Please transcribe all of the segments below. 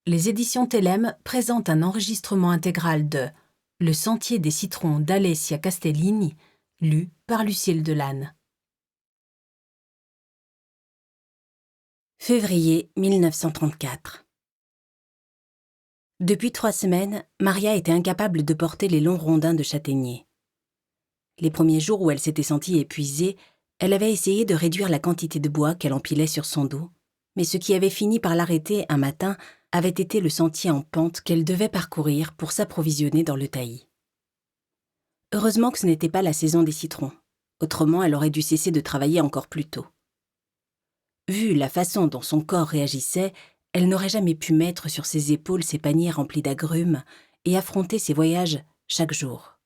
Les éditions Tellem présentent un enregistrement intégral de Le sentier des citrons d'Alessia Castellini, lu par Lucille Delanne. Février 1934. Depuis 3 semaines, Maria était incapable de porter les longs rondins de châtaignier. Les premiers jours où elle s'était sentie épuisée, elle avait essayé de réduire la quantité de bois qu'elle empilait sur son dos, mais ce qui avait fini par l'arrêter un matin avait été le sentier en pente qu'elle devait parcourir pour s'approvisionner dans le taillis. Heureusement que ce n'était pas la saison des citrons, autrement elle aurait dû cesser de travailler encore plus tôt. Vu la façon dont son corps réagissait, elle n'aurait jamais pu mettre sur ses épaules ses paniers remplis d'agrumes et affronter ses voyages chaque jour.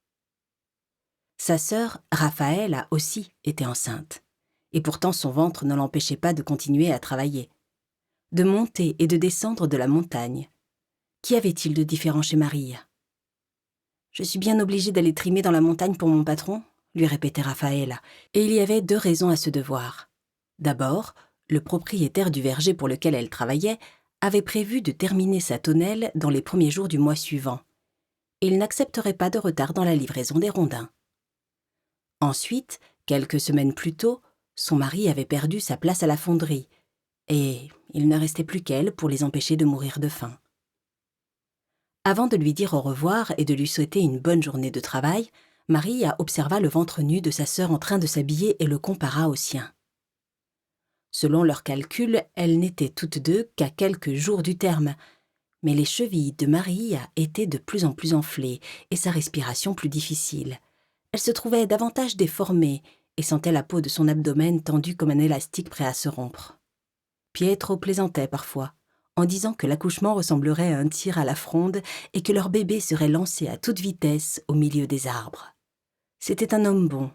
Sa sœur, Raphaël, aussi était enceinte, et pourtant son ventre ne l'empêchait pas de continuer à travailler, de monter et de descendre de la montagne. Qu'y avait-il de différent chez Marie ? « Je suis bien obligée d'aller trimer dans la montagne pour mon patron », lui répétait Raphaël, et il y avait 2 raisons à ce devoir. D'abord, le propriétaire du verger pour lequel elle travaillait avait prévu de terminer sa tonnelle dans les premiers jours du mois suivant. Il n'accepterait pas de retard dans la livraison des rondins. Ensuite, quelques semaines plus tôt, son mari avait perdu sa place à la fonderie, et il ne restait plus qu'elle pour les empêcher de mourir de faim. Avant de lui dire au revoir et de lui souhaiter une bonne journée de travail, Maria observa le ventre nu de sa sœur en train de s'habiller et le compara au sien. Selon leurs calculs, elles n'étaient toutes deux qu'à quelques jours du terme, mais les chevilles de Maria étaient de plus en plus enflées et sa respiration plus difficile. Elle se trouvait davantage déformée et sentait la peau de son abdomen tendue comme un élastique prêt à se rompre. Pietro plaisantait parfois, en disant que l'accouchement ressemblerait à un tir à la fronde et que leur bébé serait lancé à toute vitesse au milieu des arbres. C'était un homme bon,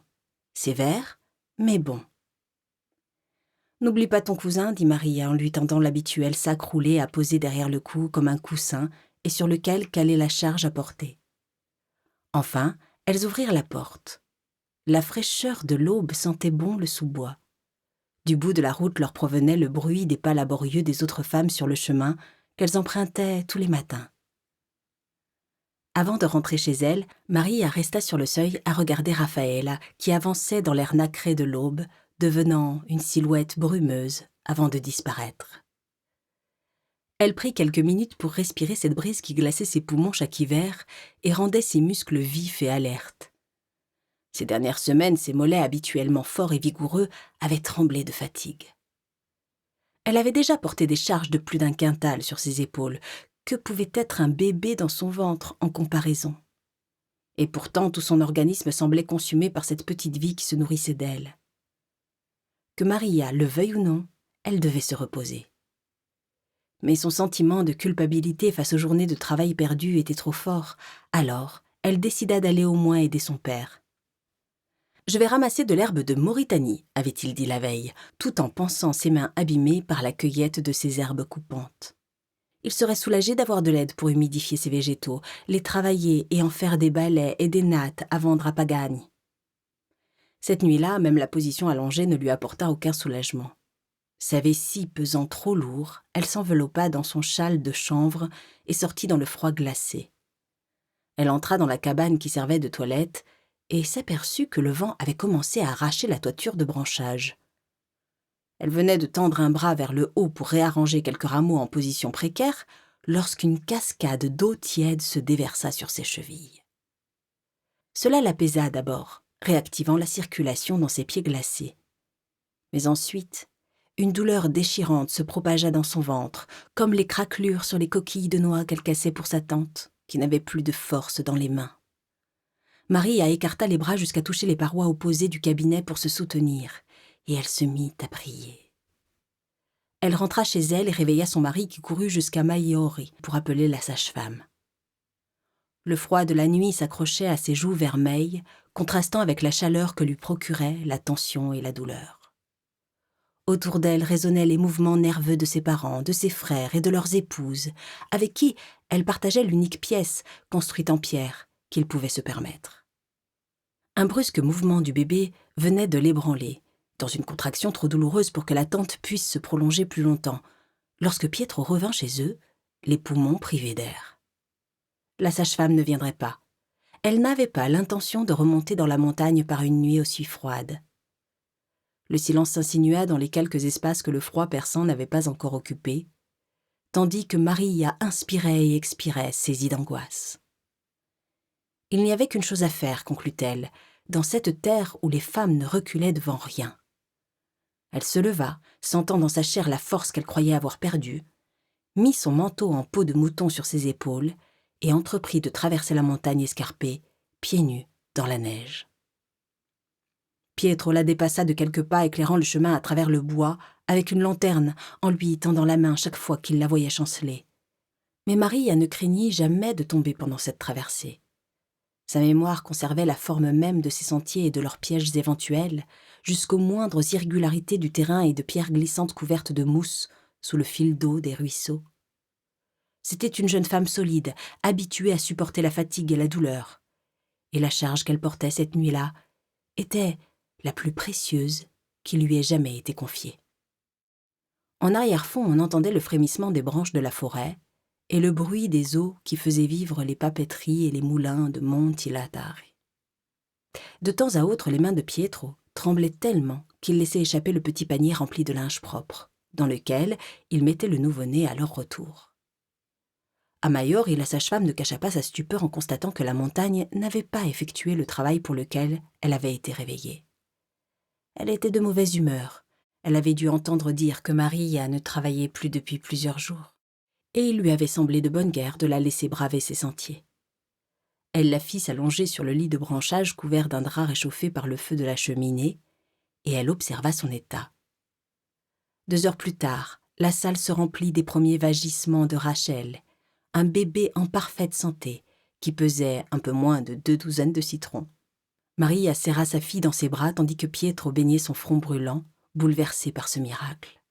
sévère, mais bon. « N'oublie pas ton cousin, dit Maria en lui tendant l'habituel sac roulé à poser derrière le cou comme un coussin et sur lequel calait la charge à porter. » Enfin, elles ouvrirent la porte. La fraîcheur de l'aube sentait bon le sous-bois. Du bout de la route leur provenait le bruit des pas laborieux des autres femmes sur le chemin qu'elles empruntaient tous les matins. Avant de rentrer chez elle, Maria resta sur le seuil à regarder Raphaël, qui avançait dans l'air nacré de l'aube, devenant une silhouette brumeuse avant de disparaître. Elle prit quelques minutes pour respirer cette brise qui glaçait ses poumons chaque hiver et rendait ses muscles vifs et alertes. Ces dernières semaines, ses mollets habituellement forts et vigoureux avaient tremblé de fatigue. Elle avait déjà porté des charges de plus d'1 quintal sur ses épaules. Que pouvait être un bébé dans son ventre en comparaison ? Et pourtant, tout son organisme semblait consumé par cette petite vie qui se nourrissait d'elle. Que Maria le veuille ou non, elle devait se reposer. Mais son sentiment de culpabilité face aux journées de travail perdues était trop fort, alors elle décida d'aller au moins aider son père. « Je vais ramasser de l'herbe de Mauritanie », avait-il dit la veille, tout en pansant ses mains abîmées par la cueillette de ces herbes coupantes. Il serait soulagé d'avoir de l'aide pour humidifier ses végétaux, les travailler et en faire des balais et des nattes à vendre à Pagagne. Cette nuit-là, même la position allongée ne lui apporta aucun soulagement. Sa vessie pesant trop lourd, elle s'enveloppa dans son châle de chanvre et sortit dans le froid glacé. Elle entra dans la cabane qui servait de toilette et s'aperçut que le vent avait commencé à arracher la toiture de branchage. Elle venait de tendre un bras vers le haut pour réarranger quelques rameaux en position précaire lorsqu'une cascade d'eau tiède se déversa sur ses chevilles. Cela l'apaisa d'abord, réactivant la circulation dans ses pieds glacés. Mais ensuite, une douleur déchirante se propagea dans son ventre, comme les craquelures sur les coquilles de noix qu'elle cassait pour sa tante, qui n'avait plus de force dans les mains. Maria écarta les bras jusqu'à toucher les parois opposées du cabinet pour se soutenir, et elle se mit à prier. Elle rentra chez elle et réveilla son mari qui courut jusqu'à Maiori pour appeler la sage-femme. Le froid de la nuit s'accrochait à ses joues vermeilles, contrastant avec la chaleur que lui procuraient la tension et la douleur. Autour d'elle résonnaient les mouvements nerveux de ses parents, de ses frères et de leurs épouses, avec qui elle partageait l'unique pièce, construite en pierre, qu'ils pouvaient se permettre. Un brusque mouvement du bébé venait de l'ébranler, dans une contraction trop douloureuse pour que l'attente puisse se prolonger plus longtemps. Lorsque Pietro revint chez eux, les poumons privés d'air. La sage-femme ne viendrait pas. Elle n'avait pas l'intention de remonter dans la montagne par une nuit aussi froide. Le silence s'insinua dans les quelques espaces que le froid perçant n'avait pas encore occupés, tandis que Maria inspirait et expirait, saisie d'angoisse. Il n'y avait qu'une chose à faire, conclut-elle, dans cette terre où les femmes ne reculaient devant rien. Elle se leva, sentant dans sa chair la force qu'elle croyait avoir perdue, mit son manteau en peau de mouton sur ses épaules et entreprit de traverser la montagne escarpée, pieds nus, dans la neige. Pietro la dépassa de quelques pas, éclairant le chemin à travers le bois, avec une lanterne, en lui tendant la main chaque fois qu'il la voyait chanceler. Mais Maria ne craignit jamais de tomber pendant cette traversée. Sa mémoire conservait la forme même de ces sentiers et de leurs pièges éventuels, jusqu'aux moindres irrégularités du terrain et de pierres glissantes couvertes de mousse sous le fil d'eau des ruisseaux. C'était une jeune femme solide, habituée à supporter la fatigue et la douleur. Et la charge qu'elle portait cette nuit-là était la plus précieuse qui lui ait jamais été confiée. En arrière-fond, on entendait le frémissement des branches de la forêt et le bruit des eaux qui faisaient vivre les papeteries et les moulins de Montilatari. De temps à autre, les mains de Pietro tremblaient tellement qu'il laissait échapper le petit panier rempli de linge propre, dans lequel il mettait le nouveau-né à leur retour. À Maiori, la sage-femme ne cacha pas sa stupeur en constatant que la montagne n'avait pas effectué le travail pour lequel elle avait été réveillée. Elle était de mauvaise humeur. Elle avait dû entendre dire que Maria ne travaillait plus depuis plusieurs jours, et il lui avait semblé de bonne guerre de la laisser braver ses sentiers. Elle la fit s'allonger sur le lit de branchage couvert d'un drap réchauffé par le feu de la cheminée, et elle observa son état. 2 heures plus tard, la salle se remplit des premiers vagissements de Rachel, un bébé en parfaite santé, qui pesait un peu moins de 2 douzaines de citrons. Maria serra sa fille dans ses bras tandis que Pietro baignait son front brûlant, bouleversé par ce miracle.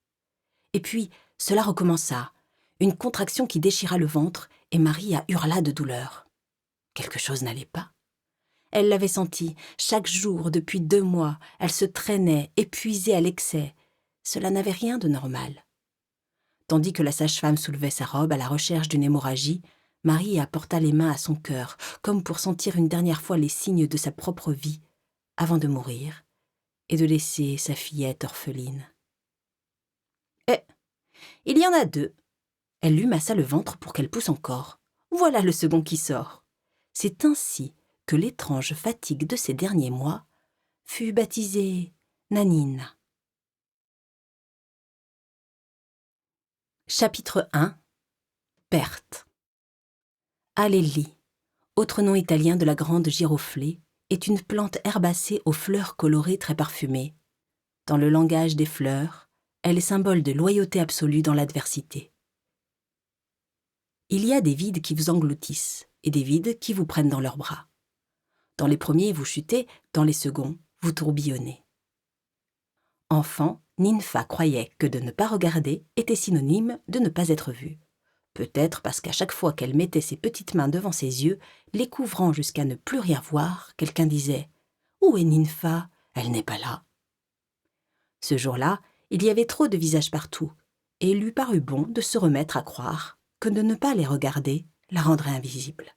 Et puis, cela recommença, une contraction qui déchira le ventre, et Maria hurla de douleur. Quelque chose n'allait pas. Elle l'avait senti, chaque jour depuis 2 mois, elle se traînait, épuisée à l'excès. Cela n'avait rien de normal. Tandis que la sage-femme soulevait sa robe à la recherche d'une hémorragie, Maria porta les mains à son cœur, comme pour sentir une dernière fois les signes de sa propre vie, avant de mourir, et de laisser sa fillette orpheline. « Eh, il y en a 2. » Elle lui massa le ventre pour qu'elle pousse encore. « Voilà le second qui sort. » C'est ainsi que l'étrange fatigue de ces derniers mois fut baptisée Nanina. Chapitre 1. Perte. Alélie, autre nom italien de la grande giroflée, est une plante herbacée aux fleurs colorées très parfumées. Dans le langage des fleurs, elle est symbole de loyauté absolue dans l'adversité. Il y a des vides qui vous engloutissent et des vides qui vous prennent dans leurs bras. Dans les premiers, vous chutez, dans les seconds, vous tourbillonnez. Enfant, Ninfa croyait que de ne pas regarder était synonyme de ne pas être vue. Peut-être parce qu'à chaque fois qu'elle mettait ses petites mains devant ses yeux, les couvrant jusqu'à ne plus rien voir, quelqu'un disait « Où est Ninfa ? Elle n'est pas là. » Ce jour-là, il y avait trop de visages partout, et il lui parut bon de se remettre à croire que de ne pas les regarder la rendrait invisible.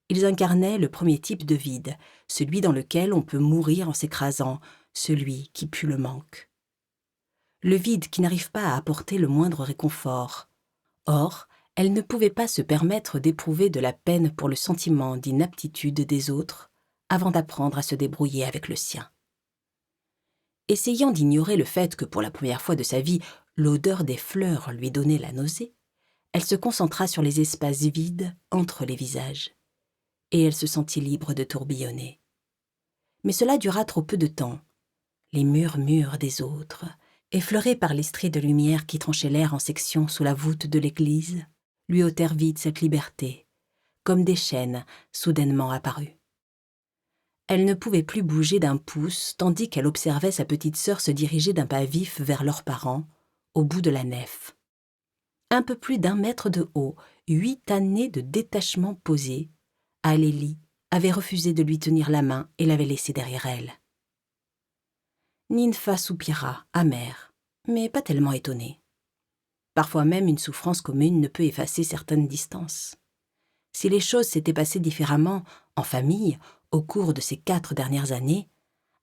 Ils incarnaient le premier type de vide, celui dans lequel on peut mourir en s'écrasant, celui qui pue le manque. Le vide qui n'arrive pas à apporter le moindre réconfort. Or, elle ne pouvait pas se permettre d'éprouver de la peine pour le sentiment d'inaptitude des autres avant d'apprendre à se débrouiller avec le sien. Essayant d'ignorer le fait que pour la première fois de sa vie, l'odeur des fleurs lui donnait la nausée, elle se concentra sur les espaces vides entre les visages. Et elle se sentit libre de tourbillonner. Mais cela dura trop peu de temps. Les murmures des autres, effleurés par les stries de lumière qui tranchaient l'air en sections sous la voûte de l'église, lui ôtèrent vite cette liberté, comme des chaînes soudainement apparues. Elle ne pouvait plus bouger d'un pouce, tandis qu'elle observait sa petite sœur se diriger d'un pas vif vers leurs parents, au bout de la nef. Un peu plus d'1 mètre de haut, 8 années de détachement posées, Alélie avait refusé de lui tenir la main et l'avait laissée derrière elle. Ninfa soupira, amère, mais pas tellement étonnée. Parfois même, une souffrance commune ne peut effacer certaines distances. Si les choses s'étaient passées différemment, en famille, au cours de ces 4 dernières années,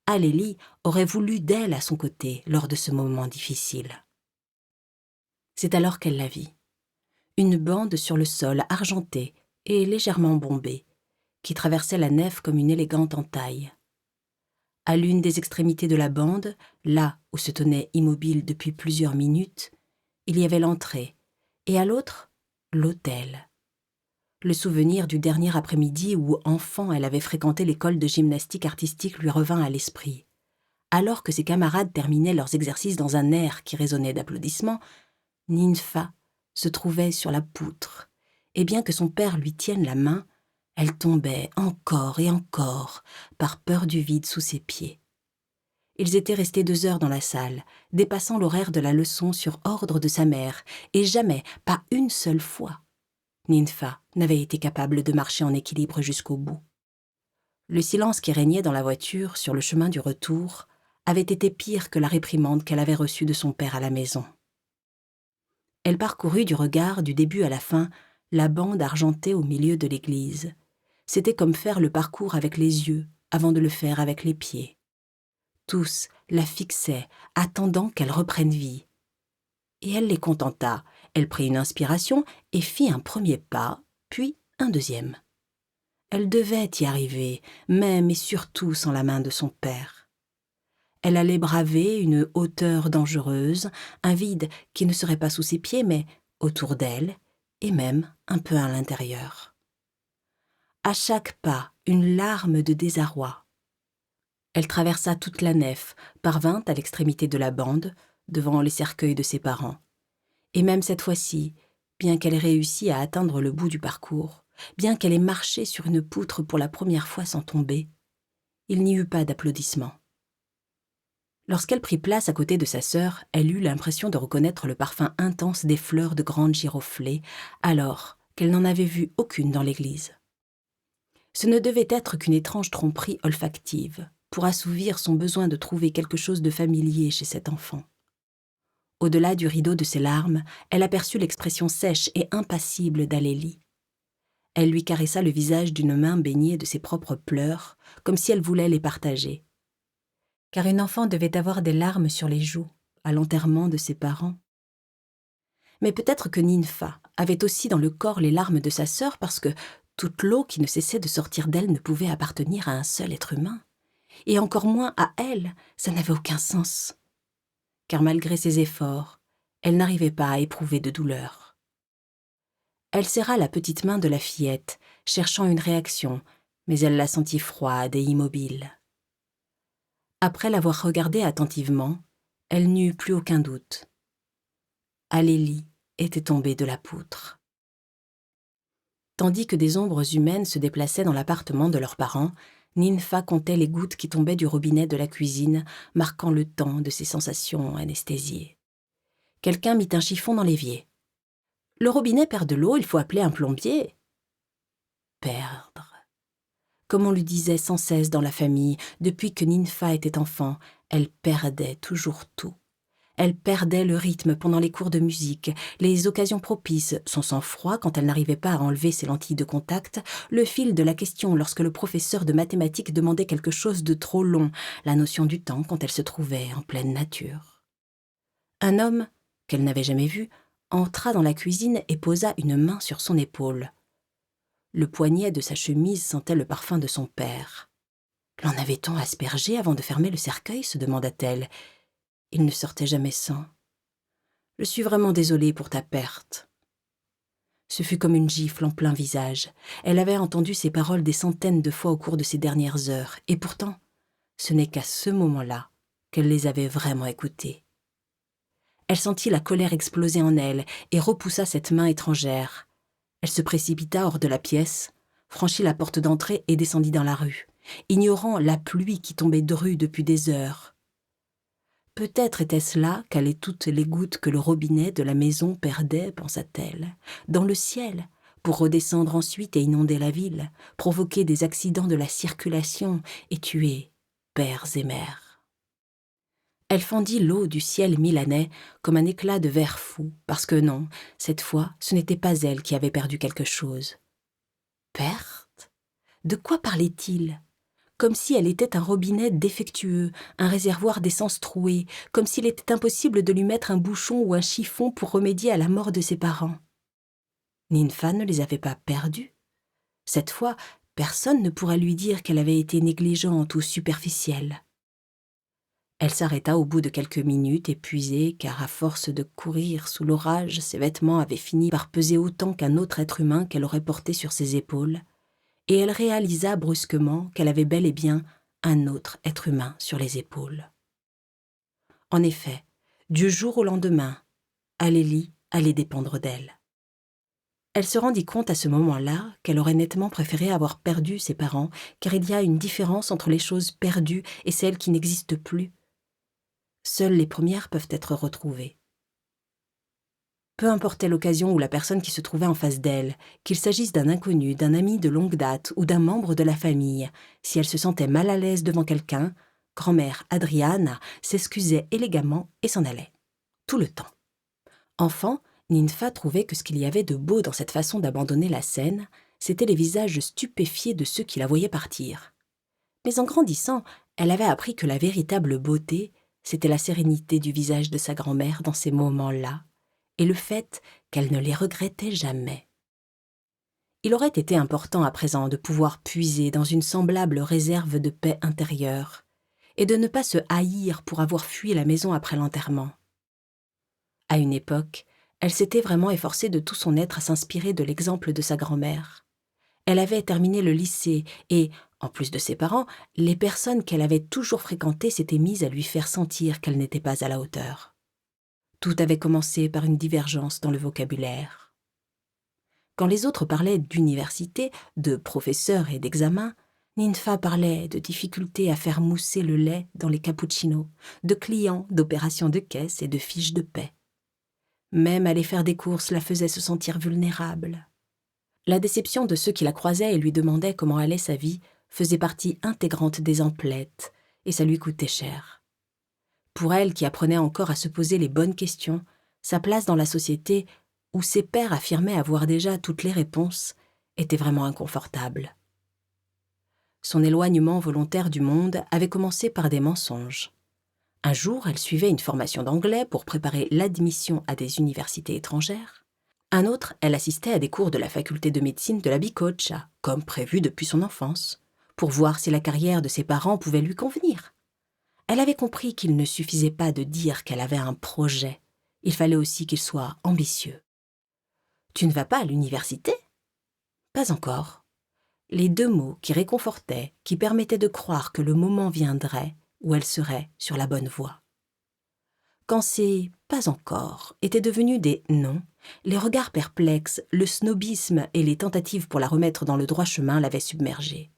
Alélie aurait voulu d'elle à son côté lors de ce moment difficile. C'est alors qu'elle la vit. Une bande sur le sol argenté et légèrement bombée, qui traversait la nef comme une élégante entaille. À l'une des extrémités de la bande, là où se tenait immobile depuis plusieurs minutes, il y avait l'entrée, et à l'autre, l'autel. Le souvenir du dernier après-midi où, enfant, elle avait fréquenté l'école de gymnastique artistique lui revint à l'esprit. Alors que ses camarades terminaient leurs exercices dans un air qui résonnait d'applaudissements, Ninfa se trouvait sur la poutre, et bien que son père lui tienne la main, elle tombait encore et encore, par peur du vide sous ses pieds. Ils étaient restés 2 heures dans la salle, dépassant l'horaire de la leçon sur ordre de sa mère, et jamais, pas une seule fois, Ninfa n'avait été capable de marcher en équilibre jusqu'au bout. Le silence qui régnait dans la voiture, sur le chemin du retour, avait été pire que la réprimande qu'elle avait reçue de son père à la maison. Elle parcourut du regard, du début à la fin, la bande argentée au milieu de l'église. C'était comme faire le parcours avec les yeux, avant de le faire avec les pieds. Tous la fixaient, attendant qu'elle reprenne vie. Et elle les contenta. Elle prit une inspiration et fit un premier pas, puis un deuxième. Elle devait y arriver, même et surtout sans la main de son père. Elle allait braver une hauteur dangereuse, un vide qui ne serait pas sous ses pieds, mais autour d'elle, et même un peu à l'intérieur. À chaque pas, une larme de désarroi. Elle traversa toute la nef, parvint à l'extrémité de la bande, devant les cercueils de ses parents. Et même cette fois-ci, bien qu'elle ait réussi à atteindre le bout du parcours, bien qu'elle ait marché sur une poutre pour la première fois sans tomber, il n'y eut pas d'applaudissements. Lorsqu'elle prit place à côté de sa sœur, elle eut l'impression de reconnaître le parfum intense des fleurs de grandes giroflées, alors qu'elle n'en avait vu aucune dans l'église. Ce ne devait être qu'une étrange tromperie olfactive, pour assouvir son besoin de trouver quelque chose de familier chez cet enfant. Au-delà du rideau de ses larmes, elle aperçut l'expression sèche et impassible d'Alélie. Elle lui caressa le visage d'une main baignée de ses propres pleurs, comme si elle voulait les partager. Car une enfant devait avoir des larmes sur les joues, à l'enterrement de ses parents. Mais peut-être que Ninfa avait aussi dans le corps les larmes de sa sœur parce que toute l'eau qui ne cessait de sortir d'elle ne pouvait appartenir à un seul être humain. Et encore moins à elle, ça n'avait aucun sens. Car malgré ses efforts, elle n'arrivait pas à éprouver de douleur. Elle serra la petite main de la fillette, cherchant une réaction, mais elle la sentit froide et immobile. Après l'avoir regardée attentivement, elle n'eut plus aucun doute. Alélie était tombée de la poutre. Tandis que des ombres humaines se déplaçaient dans l'appartement de leurs parents, Ninfa comptait les gouttes qui tombaient du robinet de la cuisine, marquant le temps de ses sensations anesthésiées. Quelqu'un mit un chiffon dans l'évier. « Le robinet perd de l'eau, il faut appeler un plombier. » Perdre. Comme on lui disait sans cesse dans la famille, depuis que Ninfa était enfant, elle perdait toujours tout. Elle perdait le rythme pendant les cours de musique, les occasions propices, son sang-froid quand elle n'arrivait pas à enlever ses lentilles de contact, le fil de la question lorsque le professeur de mathématiques demandait quelque chose de trop long, la notion du temps quand elle se trouvait en pleine nature. Un homme, qu'elle n'avait jamais vu, entra dans la cuisine et posa une main sur son épaule. Le poignet de sa chemise sentait le parfum de son père. « L'en avait-on aspergé avant de fermer le cercueil ?» se demanda-t-elle. Il ne sortait jamais sans. « Je suis vraiment désolée pour ta perte. » Ce fut comme une gifle en plein visage. Elle avait entendu ces paroles des centaines de fois au cours de ces dernières heures, et pourtant, ce n'est qu'à ce moment-là qu'elle les avait vraiment écoutées. Elle sentit la colère exploser en elle et repoussa cette main étrangère. Elle se précipita hors de la pièce, franchit la porte d'entrée et descendit dans la rue, ignorant la pluie qui tombait drue depuis des heures. Peut-être était-ce là qu'allaient toutes les gouttes que le robinet de la maison perdait, pensa-t-elle, dans le ciel, pour redescendre ensuite et inonder la ville, provoquer des accidents de la circulation et tuer pères et mères. Elle fendit l'eau du ciel milanais comme un éclat de verre fou, parce que non, cette fois, ce n'était pas elle qui avait perdu quelque chose. Perte? De quoi parlait-il? Comme si elle était un robinet défectueux, un réservoir d'essence troué, comme s'il était impossible de lui mettre un bouchon ou un chiffon pour remédier à la mort de ses parents. Ninfa ne les avait pas perdus. Cette fois, personne ne pourrait lui dire qu'elle avait été négligente ou superficielle. Elle s'arrêta au bout de quelques minutes, épuisée, car à force de courir sous l'orage, ses vêtements avaient fini par peser autant qu'un autre être humain qu'elle aurait porté sur ses épaules, et elle réalisa brusquement qu'elle avait bel et bien un autre être humain sur les épaules. En effet, du jour au lendemain, Alélie allait dépendre d'elle. Elle se rendit compte à ce moment-là qu'elle aurait nettement préféré avoir perdu ses parents, car il y a une différence entre les choses perdues et celles qui n'existent plus. Seules les premières peuvent être retrouvées. Peu importait l'occasion ou la personne qui se trouvait en face d'elle, qu'il s'agisse d'un inconnu, d'un ami de longue date ou d'un membre de la famille, si elle se sentait mal à l'aise devant quelqu'un, grand-mère Adriana s'excusait élégamment et s'en allait. Tout le temps. Enfant, Ninfa trouvait que ce qu'il y avait de beau dans cette façon d'abandonner la scène, c'étaient les visages stupéfiés de ceux qui la voyaient partir. Mais en grandissant, elle avait appris que la véritable beauté, c'était la sérénité du visage de sa grand-mère dans ces moments-là, et le fait qu'elle ne les regrettait jamais. Il aurait été important à présent de pouvoir puiser dans une semblable réserve de paix intérieure, et de ne pas se haïr pour avoir fui la maison après l'enterrement. À une époque, elle s'était vraiment efforcée de tout son être à s'inspirer de l'exemple de sa grand-mère. Elle avait terminé le lycée et, en plus de ses parents, les personnes qu'elle avait toujours fréquentées s'étaient mises à lui faire sentir qu'elle n'était pas à la hauteur. Tout avait commencé par une divergence dans le vocabulaire. Quand les autres parlaient d'université, de professeurs et d'examens, Ninfa parlait de difficultés à faire mousser le lait dans les cappuccinos, de clients, d'opérations de caisse et de fiches de paie. Même aller faire des courses la faisait se sentir vulnérable. La déception de ceux qui la croisaient et lui demandaient comment allait sa vie faisait partie intégrante des emplettes, et ça lui coûtait cher. Pour elle, qui apprenait encore à se poser les bonnes questions, sa place dans la société, où ses pairs affirmaient avoir déjà toutes les réponses, était vraiment inconfortable. Son éloignement volontaire du monde avait commencé par des mensonges. Un jour, elle suivait une formation d'anglais pour préparer l'admission à des universités étrangères. Un autre, elle assistait à des cours de la faculté de médecine de la Bicocca, comme prévu depuis son enfance, pour voir si la carrière de ses parents pouvait lui convenir. Elle avait compris qu'il ne suffisait pas de dire qu'elle avait un projet, il fallait aussi qu'il soit ambitieux. « Tu ne vas pas à l'université ?»« Pas encore. » Les deux mots qui réconfortaient, qui permettaient de croire que le moment viendrait où elle serait sur la bonne voie. Quand ces « pas encore » étaient devenus des « non », les regards perplexes, le snobisme et les tentatives pour la remettre dans le droit chemin l'avaient submergée.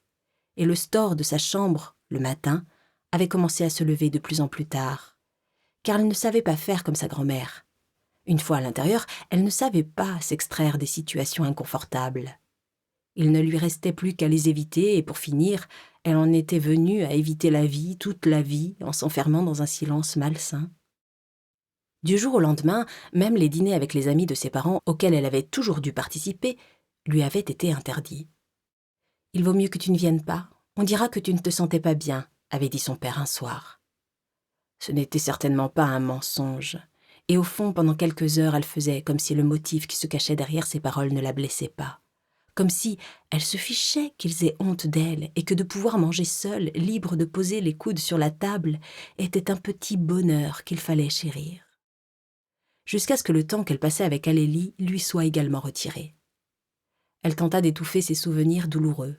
Et le store de sa chambre, le matin, avait commencé à se lever de plus en plus tard, car elle ne savait pas faire comme sa grand-mère. Une fois à l'intérieur, elle ne savait pas s'extraire des situations inconfortables. Il ne lui restait plus qu'à les éviter, et pour finir, elle en était venue à éviter la vie, toute la vie, en s'enfermant dans un silence malsain. Du jour au lendemain, même les dîners avec les amis de ses parents, auxquels elle avait toujours dû participer, lui avaient été interdits. « Il vaut mieux que tu ne viennes pas, on dira que tu ne te sentais pas bien », avait dit son père un soir. Ce n'était certainement pas un mensonge, et au fond, pendant quelques heures, elle faisait comme si le motif qui se cachait derrière ses paroles ne la blessait pas, comme si elle se fichait qu'ils aient honte d'elle et que de pouvoir manger seule, libre de poser les coudes sur la table, était un petit bonheur qu'il fallait chérir. Jusqu'à ce que le temps qu'elle passait avec Alélie lui soit également retiré. Elle tenta d'étouffer ses souvenirs douloureux.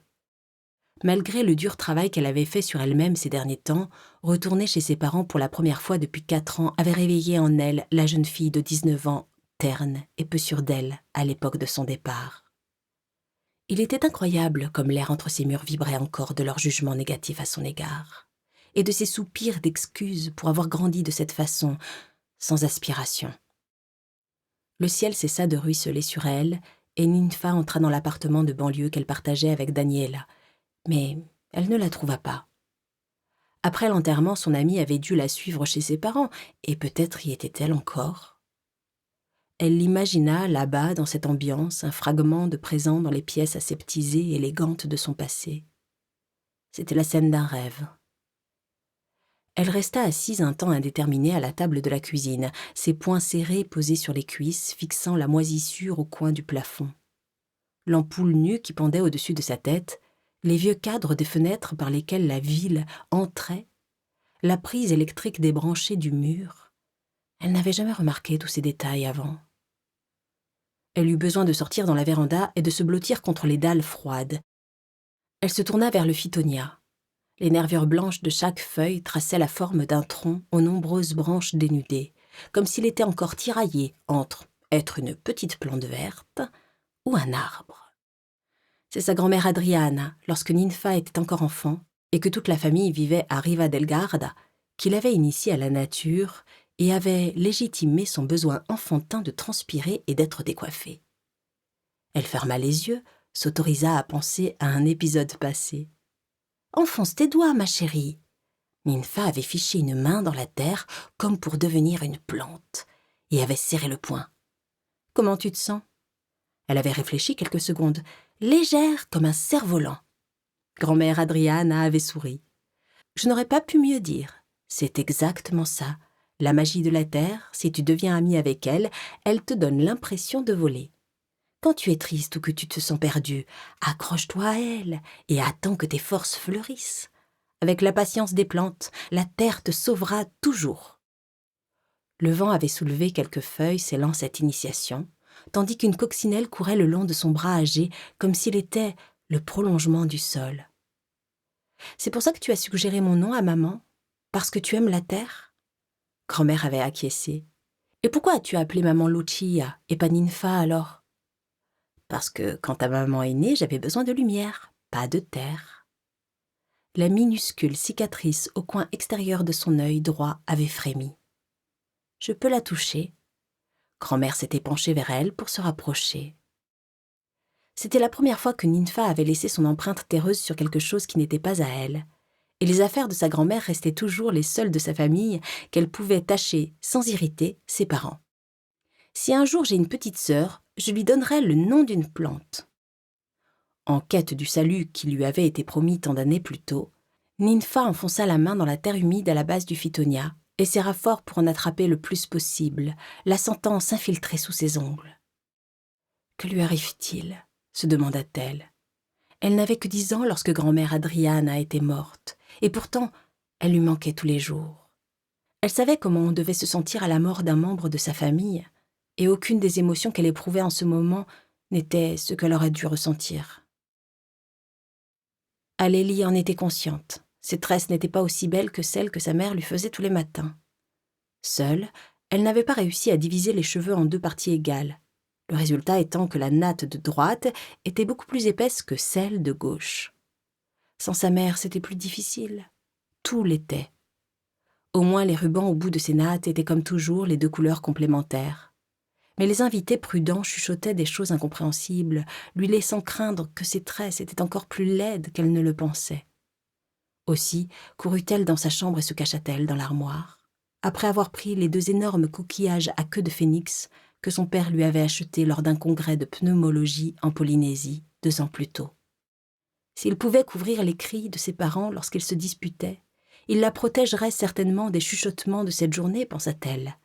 Malgré le dur travail qu'elle avait fait sur elle-même ces derniers temps, retourner chez ses parents pour la première fois depuis 4 ans avait réveillé en elle la jeune fille de 19 ans, terne et peu sûre d'elle à l'époque de son départ. Il était incroyable comme l'air entre ses murs vibrait encore de leur jugement négatif à son égard, et de ses soupirs d'excuses pour avoir grandi de cette façon, sans aspiration. Le ciel cessa de ruisseler sur elle, et Ninfa entra dans l'appartement de banlieue qu'elle partageait avec Daniela, mais elle ne la trouva pas. Après l'enterrement, son amie avait dû la suivre chez ses parents, et peut-être y était-elle encore. Elle l'imagina là-bas, dans cette ambiance, un fragment de présent dans les pièces aseptisées et élégantes de son passé. C'était la scène d'un rêve. Elle resta assise un temps indéterminé à la table de la cuisine, ses poings serrés posés sur les cuisses, fixant la moisissure au coin du plafond. L'ampoule nue qui pendait au-dessus de sa tête, les vieux cadres des fenêtres par lesquels la ville entrait, la prise électrique débranchée du mur. Elle n'avait jamais remarqué tous ces détails avant. Elle eut besoin de sortir dans la véranda et de se blottir contre les dalles froides. Elle se tourna vers le phytonia. Les nervures blanches de chaque feuille traçaient la forme d'un tronc aux nombreuses branches dénudées, comme s'il était encore tiraillé entre être une petite plante verte ou un arbre. C'est sa grand-mère Adriana, lorsque Ninfa était encore enfant, et que toute la famille vivait à Riva del Garda, qui l'avait initiée à la nature et avait légitimé son besoin enfantin de transpirer et d'être décoiffée. Elle ferma les yeux, s'autorisa à penser à un épisode passé. « Enfonce tes doigts, ma chérie !» Ninfa avait fiché une main dans la terre comme pour devenir une plante et avait serré le poing. « Comment tu te sens ?» Elle avait réfléchi quelques secondes, légère comme un cerf-volant. Grand-mère Adriana avait souri. « Je n'aurais pas pu mieux dire. C'est exactement ça. La magie de la terre, si tu deviens amie avec elle, elle te donne l'impression de voler. Quand tu es triste ou que tu te sens perdu, accroche-toi à elle et attends que tes forces fleurissent. Avec la patience des plantes, la terre te sauvera toujours. » Le vent avait soulevé quelques feuilles scellant cette initiation, tandis qu'une coccinelle courait le long de son bras âgé comme s'il était le prolongement du sol. « C'est pour ça que tu as suggéré mon nom à maman? Parce que tu aimes la terre ?» Grand-mère avait acquiescé. « Et pourquoi as-tu appelé maman Lucia et pas Ninfa alors ?»« Parce que quand ta maman est née, j'avais besoin de lumière, pas de terre. » La minuscule cicatrice au coin extérieur de son œil droit avait frémi. « Je peux la toucher ?» Grand-mère s'était penchée vers elle pour se rapprocher. C'était la première fois que Ninfa avait laissé son empreinte terreuse sur quelque chose qui n'était pas à elle, et les affaires de sa grand-mère restaient toujours les seules de sa famille qu'elle pouvait tâcher, sans irriter, ses parents. « Si un jour j'ai une petite sœur, je lui donnerai le nom d'une plante. » En quête du salut qui lui avait été promis tant d'années plus tôt, Ninfa enfonça la main dans la terre humide à la base du phytonia et serra fort pour en attraper le plus possible, la sentant s'infiltrer sous ses ongles. « Que lui arrive-t-il ?» se demanda-t-elle. Elle n'avait que 10 ans lorsque grand-mère Adriana était morte, et pourtant, elle lui manquait tous les jours. Elle savait comment on devait se sentir à la mort d'un membre de sa famille, et aucune des émotions qu'elle éprouvait en ce moment n'était ce qu'elle aurait dû ressentir. Alélie en était consciente. Ses tresses n'étaient pas aussi belles que celles que sa mère lui faisait tous les matins. Seule, elle n'avait pas réussi à diviser les cheveux en 2 parties égales, le résultat étant que la natte de droite était beaucoup plus épaisse que celle de gauche. Sans sa mère, c'était plus difficile. Tout l'était. Au moins, les rubans au bout de ses nattes étaient comme toujours les 2 couleurs complémentaires. Mais les invités prudents chuchotaient des choses incompréhensibles, lui laissant craindre que ses tresses étaient encore plus laides qu'elle ne le pensait. Aussi courut-elle dans sa chambre et se cacha-t-elle dans l'armoire, après avoir pris les 2 énormes coquillages à queue de phénix que son père lui avait achetés lors d'un congrès de pneumologie en Polynésie 2 ans plus tôt. S'il pouvait couvrir les cris de ses parents lorsqu'ils se disputaient, il la protégerait certainement des chuchotements de cette journée, pensa-t-elle.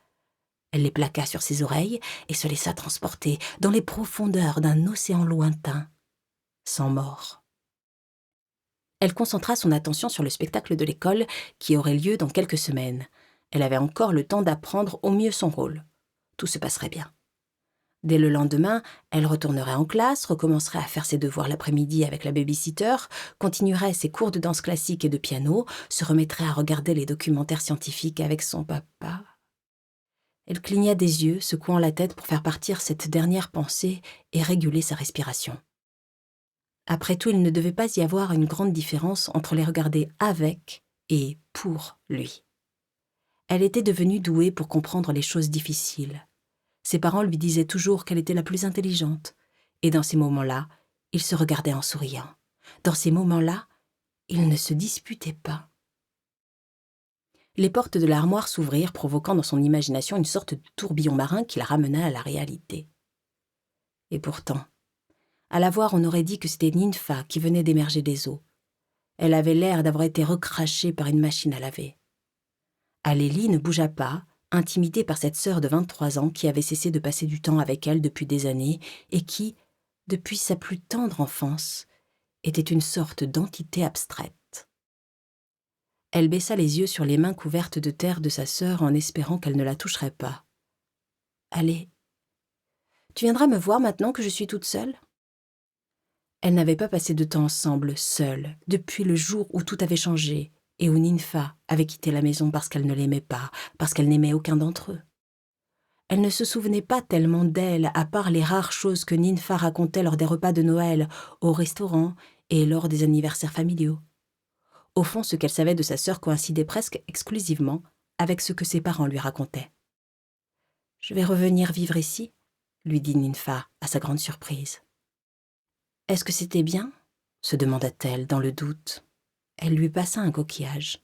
Elle les plaqua sur ses oreilles et se laissa transporter dans les profondeurs d'un océan lointain, sans mort. Elle concentra son attention sur le spectacle de l'école qui aurait lieu dans quelques semaines. Elle avait encore le temps d'apprendre au mieux son rôle. Tout se passerait bien. Dès le lendemain, elle retournerait en classe, recommencerait à faire ses devoirs l'après-midi avec la baby-sitter, continuerait ses cours de danse classique et de piano, se remettrait à regarder les documentaires scientifiques avec son papa. Elle cligna des yeux, secouant la tête pour faire partir cette dernière pensée et réguler sa respiration. Après tout, il ne devait pas y avoir une grande différence entre les regarder avec et pour lui. Elle était devenue douée pour comprendre les choses difficiles. Ses parents lui disaient toujours qu'elle était la plus intelligente, et dans ces moments-là, ils se regardaient en souriant. Dans ces moments-là, ils ne se disputaient pas. Les portes de l'armoire s'ouvrirent, provoquant dans son imagination une sorte de tourbillon marin qui la ramena à la réalité. Et pourtant, à la voir, on aurait dit que c'était Ninfa qui venait d'émerger des eaux. Elle avait l'air d'avoir été recrachée par une machine à laver. Alélie ne bougea pas, intimidée par cette sœur de 23 ans qui avait cessé de passer du temps avec elle depuis des années et qui, depuis sa plus tendre enfance, était une sorte d'entité abstraite. Elle baissa les yeux sur les mains couvertes de terre de sa sœur en espérant qu'elle ne la toucherait pas. « Allez, tu viendras me voir maintenant que je suis toute seule ?» Elles n'avaient pas passé de temps ensemble, seules, depuis le jour où tout avait changé et où Ninfa avait quitté la maison parce qu'elle ne l'aimait pas, parce qu'elle n'aimait aucun d'entre eux. Elle ne se souvenait pas tellement d'elle, à part les rares choses que Ninfa racontait lors des repas de Noël, au restaurant et lors des anniversaires familiaux. Au fond, ce qu'elle savait de sa sœur coïncidait presque exclusivement avec ce que ses parents lui racontaient. « Je vais revenir vivre ici ?» lui dit Ninfa, à sa grande surprise. « Est-ce que c'était bien ?» se demanda-t-elle dans le doute. Elle lui passa un coquillage.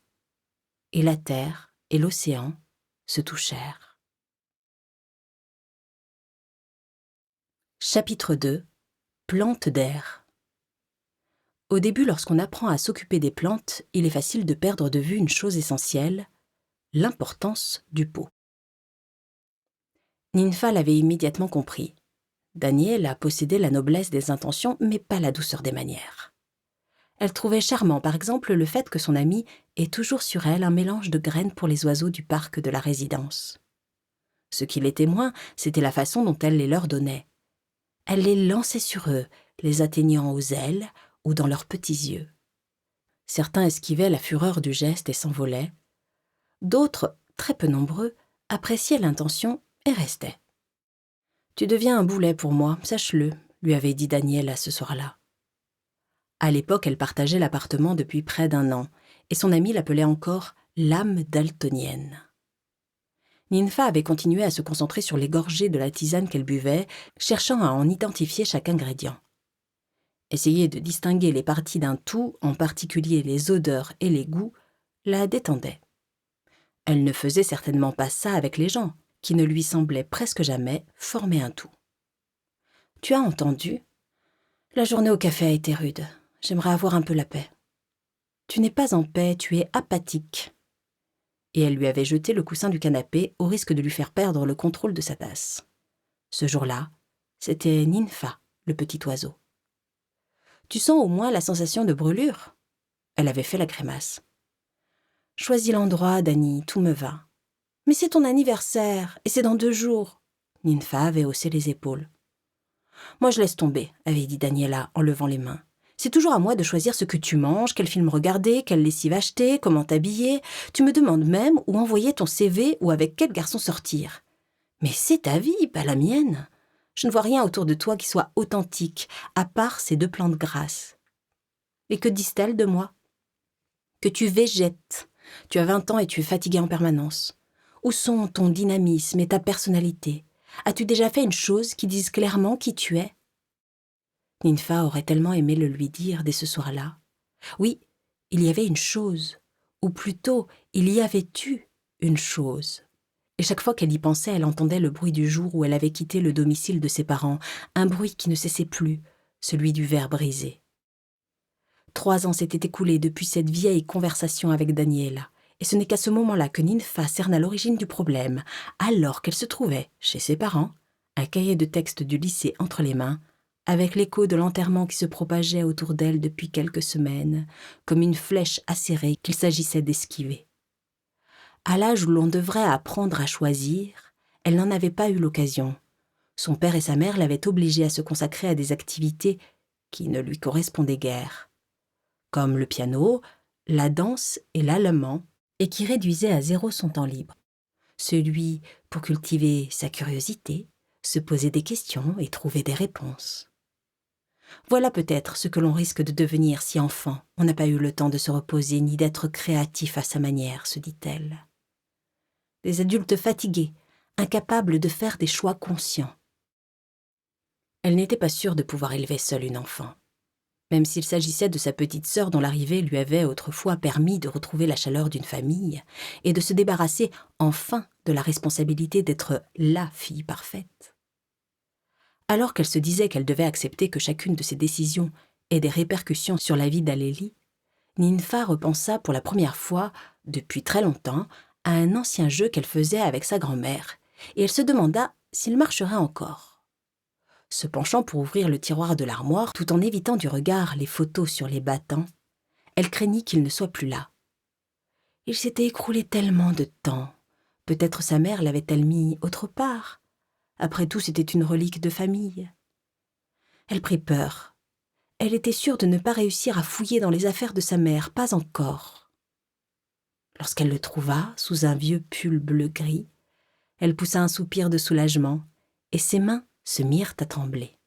Et la terre et l'océan se touchèrent. Chapitre 2. Plantes d'air. Au début, lorsqu'on apprend à s'occuper des plantes, il est facile de perdre de vue une chose essentielle, l'importance du pot. Ninfa l'avait immédiatement compris. Daniela possédait la noblesse des intentions, mais pas la douceur des manières. Elle trouvait charmant, par exemple, le fait que son amie ait toujours sur elle un mélange de graines pour les oiseaux du parc de la résidence. Ce qui l'était moins, c'était la façon dont elle les leur donnait. Elle les lançait sur eux, les atteignant aux ailes ou dans leurs petits yeux. Certains esquivaient la fureur du geste et s'envolaient. D'autres, très peu nombreux, appréciaient l'intention et restaient. « Tu deviens un boulet pour moi, sache-le », lui avait dit Daniela ce soir-là. À l'époque, elle partageait l'appartement depuis près d'1 an, et son amie l'appelait encore l'âme daltonienne. Ninfa avait continué à se concentrer sur les gorgées de la tisane qu'elle buvait, cherchant à en identifier chaque ingrédient. Essayer de distinguer les parties d'un tout, en particulier les odeurs et les goûts, la détendait. Elle ne faisait certainement pas ça avec les gens, qui ne lui semblaient presque jamais former un tout. « Tu as entendu ? La journée au café a été rude. J'aimerais avoir un peu la paix. »« Tu n'es pas en paix, tu es apathique. » Et elle lui avait jeté le coussin du canapé au risque de lui faire perdre le contrôle de sa tasse. Ce jour-là, c'était Ninfa, le petit oiseau. « Tu sens au moins la sensation de brûlure ?» Elle avait fait la grimace. « Choisis l'endroit, Dani, tout me va. »« Mais c'est ton anniversaire, et c'est dans 2 jours. » Ninfa avait haussé les épaules. « Moi, je laisse tomber, » avait dit Daniela en levant les mains. « C'est toujours à moi de choisir ce que tu manges, quel film regarder, quelle lessive acheter, comment t'habiller. Tu me demandes même où envoyer ton CV ou avec quel garçon sortir. Mais c'est ta vie, pas la mienne. Je ne vois rien autour de toi qui soit authentique, à part ces 2 plantes grasses. Et que disent-elles de moi ? Que tu végètes. Tu as 20 ans et tu es fatiguée en permanence. Où sont ton dynamisme et ta personnalité ? As-tu déjà fait une chose qui dise clairement qui tu es ? » Ninfa aurait tellement aimé le lui dire dès ce soir-là. Oui, il y avait une chose, ou plutôt, il y avait eu une chose. Et chaque fois qu'elle y pensait, elle entendait le bruit du jour où elle avait quitté le domicile de ses parents, un bruit qui ne cessait plus, celui du verre brisé. 3 ans s'étaient écoulés depuis cette vieille conversation avec Daniela, et ce n'est qu'à ce moment-là que Ninfa cerna l'origine du problème, alors qu'elle se trouvait, chez ses parents, un cahier de texte du lycée entre les mains, avec l'écho de l'enterrement qui se propageait autour d'elle depuis quelques semaines, comme une flèche acérée qu'il s'agissait d'esquiver. À l'âge où l'on devrait apprendre à choisir, elle n'en avait pas eu l'occasion. Son père et sa mère l'avaient obligée à se consacrer à des activités qui ne lui correspondaient guère, comme le piano, la danse et l'allemand, et qui réduisaient à 0 son temps libre. Celui pour cultiver sa curiosité, se poser des questions et trouver des réponses. Voilà peut-être ce que l'on risque de devenir si enfant on n'a pas eu le temps de se reposer ni d'être créatif à sa manière, se dit-elle. Des adultes fatigués, incapables de faire des choix conscients. Elle n'était pas sûre de pouvoir élever seule une enfant. Même s'il s'agissait de sa petite sœur dont l'arrivée lui avait autrefois permis de retrouver la chaleur d'une famille et de se débarrasser enfin de la responsabilité d'être la fille parfaite. Alors qu'elle se disait qu'elle devait accepter que chacune de ses décisions ait des répercussions sur la vie d'Alélie, Ninfa repensa pour la première fois, depuis très longtemps, à un ancien jeu qu'elle faisait avec sa grand-mère, et elle se demanda s'il marcherait encore. Se penchant pour ouvrir le tiroir de l'armoire, tout en évitant du regard les photos sur les battants, elle craignit qu'il ne soit plus là. Il s'était écroulé tellement de temps. Peut-être sa mère l'avait-elle mis autre part. Après tout, c'était une relique de famille. Elle prit peur. Elle était sûre de ne pas réussir à fouiller dans les affaires de sa mère, pas encore. Lorsqu'elle le trouva, sous un vieux pull bleu-gris, elle poussa un soupir de soulagement, et ses mains se mirent à trembler.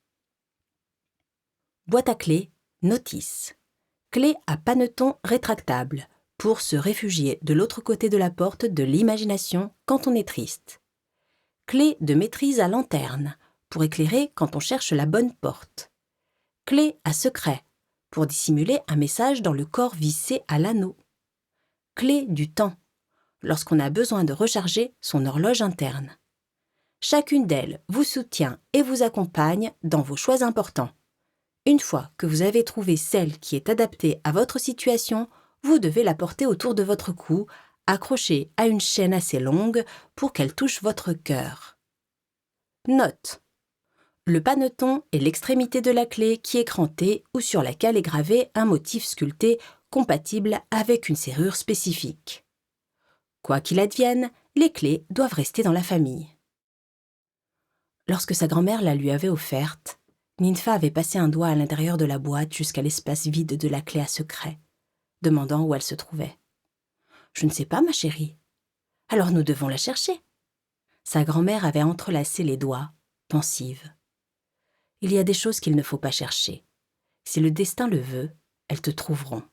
Boîte à clés, notice. Clé à paneton rétractable, pour se réfugier de l'autre côté de la porte de l'imagination quand on est triste. Clé de maîtrise à lanterne, pour éclairer quand on cherche la bonne porte. Clé à secret, pour dissimuler un message dans le corps vissé à l'anneau. Clé du temps, lorsqu'on a besoin de recharger son horloge interne. Chacune d'elles vous soutient et vous accompagne dans vos choix importants. Une fois que vous avez trouvé celle qui est adaptée à votre situation, vous devez la porter autour de votre cou, accrochée à une chaîne assez longue pour qu'elle touche votre cœur. Note. Le paneton est l'extrémité de la clé qui est crantée ou sur laquelle est gravé un motif sculpté compatible avec une serrure spécifique. Quoi qu'il advienne, les clés doivent rester dans la famille. Lorsque sa grand-mère la lui avait offerte, Ninfa avait passé un doigt à l'intérieur de la boîte jusqu'à l'espace vide de la clé à secret, demandant où elle se trouvait. « Je ne sais pas, ma chérie. Alors nous devons la chercher. » Sa grand-mère avait entrelacé les doigts, pensive. « Il y a des choses qu'il ne faut pas chercher. Si le destin le veut, elles te trouveront. »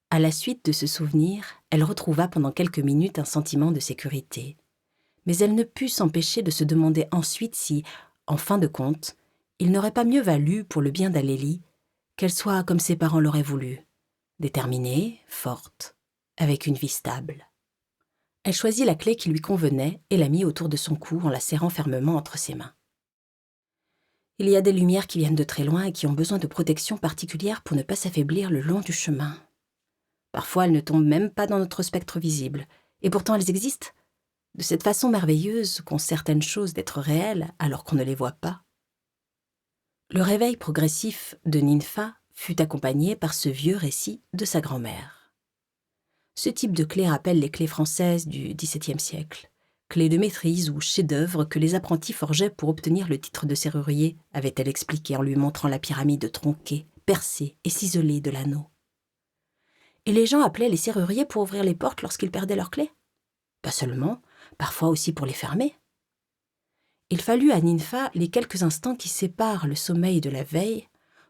À la suite de ce souvenir, elle retrouva pendant quelques minutes un sentiment de sécurité. Mais elle ne put s'empêcher de se demander ensuite si, en fin de compte, il n'aurait pas mieux valu, pour le bien d'Alélie, qu'elle soit comme ses parents l'auraient voulu, déterminée, forte, avec une vie stable. Elle choisit la clé qui lui convenait et la mit autour de son cou en la serrant fermement entre ses mains. Il y a des lumières qui viennent de très loin et qui ont besoin de protection particulière pour ne pas s'affaiblir le long du chemin. Parfois, elles ne tombent même pas dans notre spectre visible, et pourtant elles existent, de cette façon merveilleuse qu'ont certaines choses d'être réelles alors qu'on ne les voit pas. Le réveil progressif de Ninfa fut accompagné par ce vieux récit de sa grand-mère. Ce type de clé rappelle les clés françaises du XVIIe siècle, clés de maîtrise ou chefs-d'œuvre que les apprentis forgeaient pour obtenir le titre de serrurier, avait-elle expliqué en lui montrant la pyramide tronquée, percée et ciselée de l'anneau. Et les gens appelaient les serruriers pour ouvrir les portes lorsqu'ils perdaient leurs clés? Pas seulement, parfois aussi pour les fermer. Il fallut à Ninfa les quelques instants qui séparent le sommeil de la veille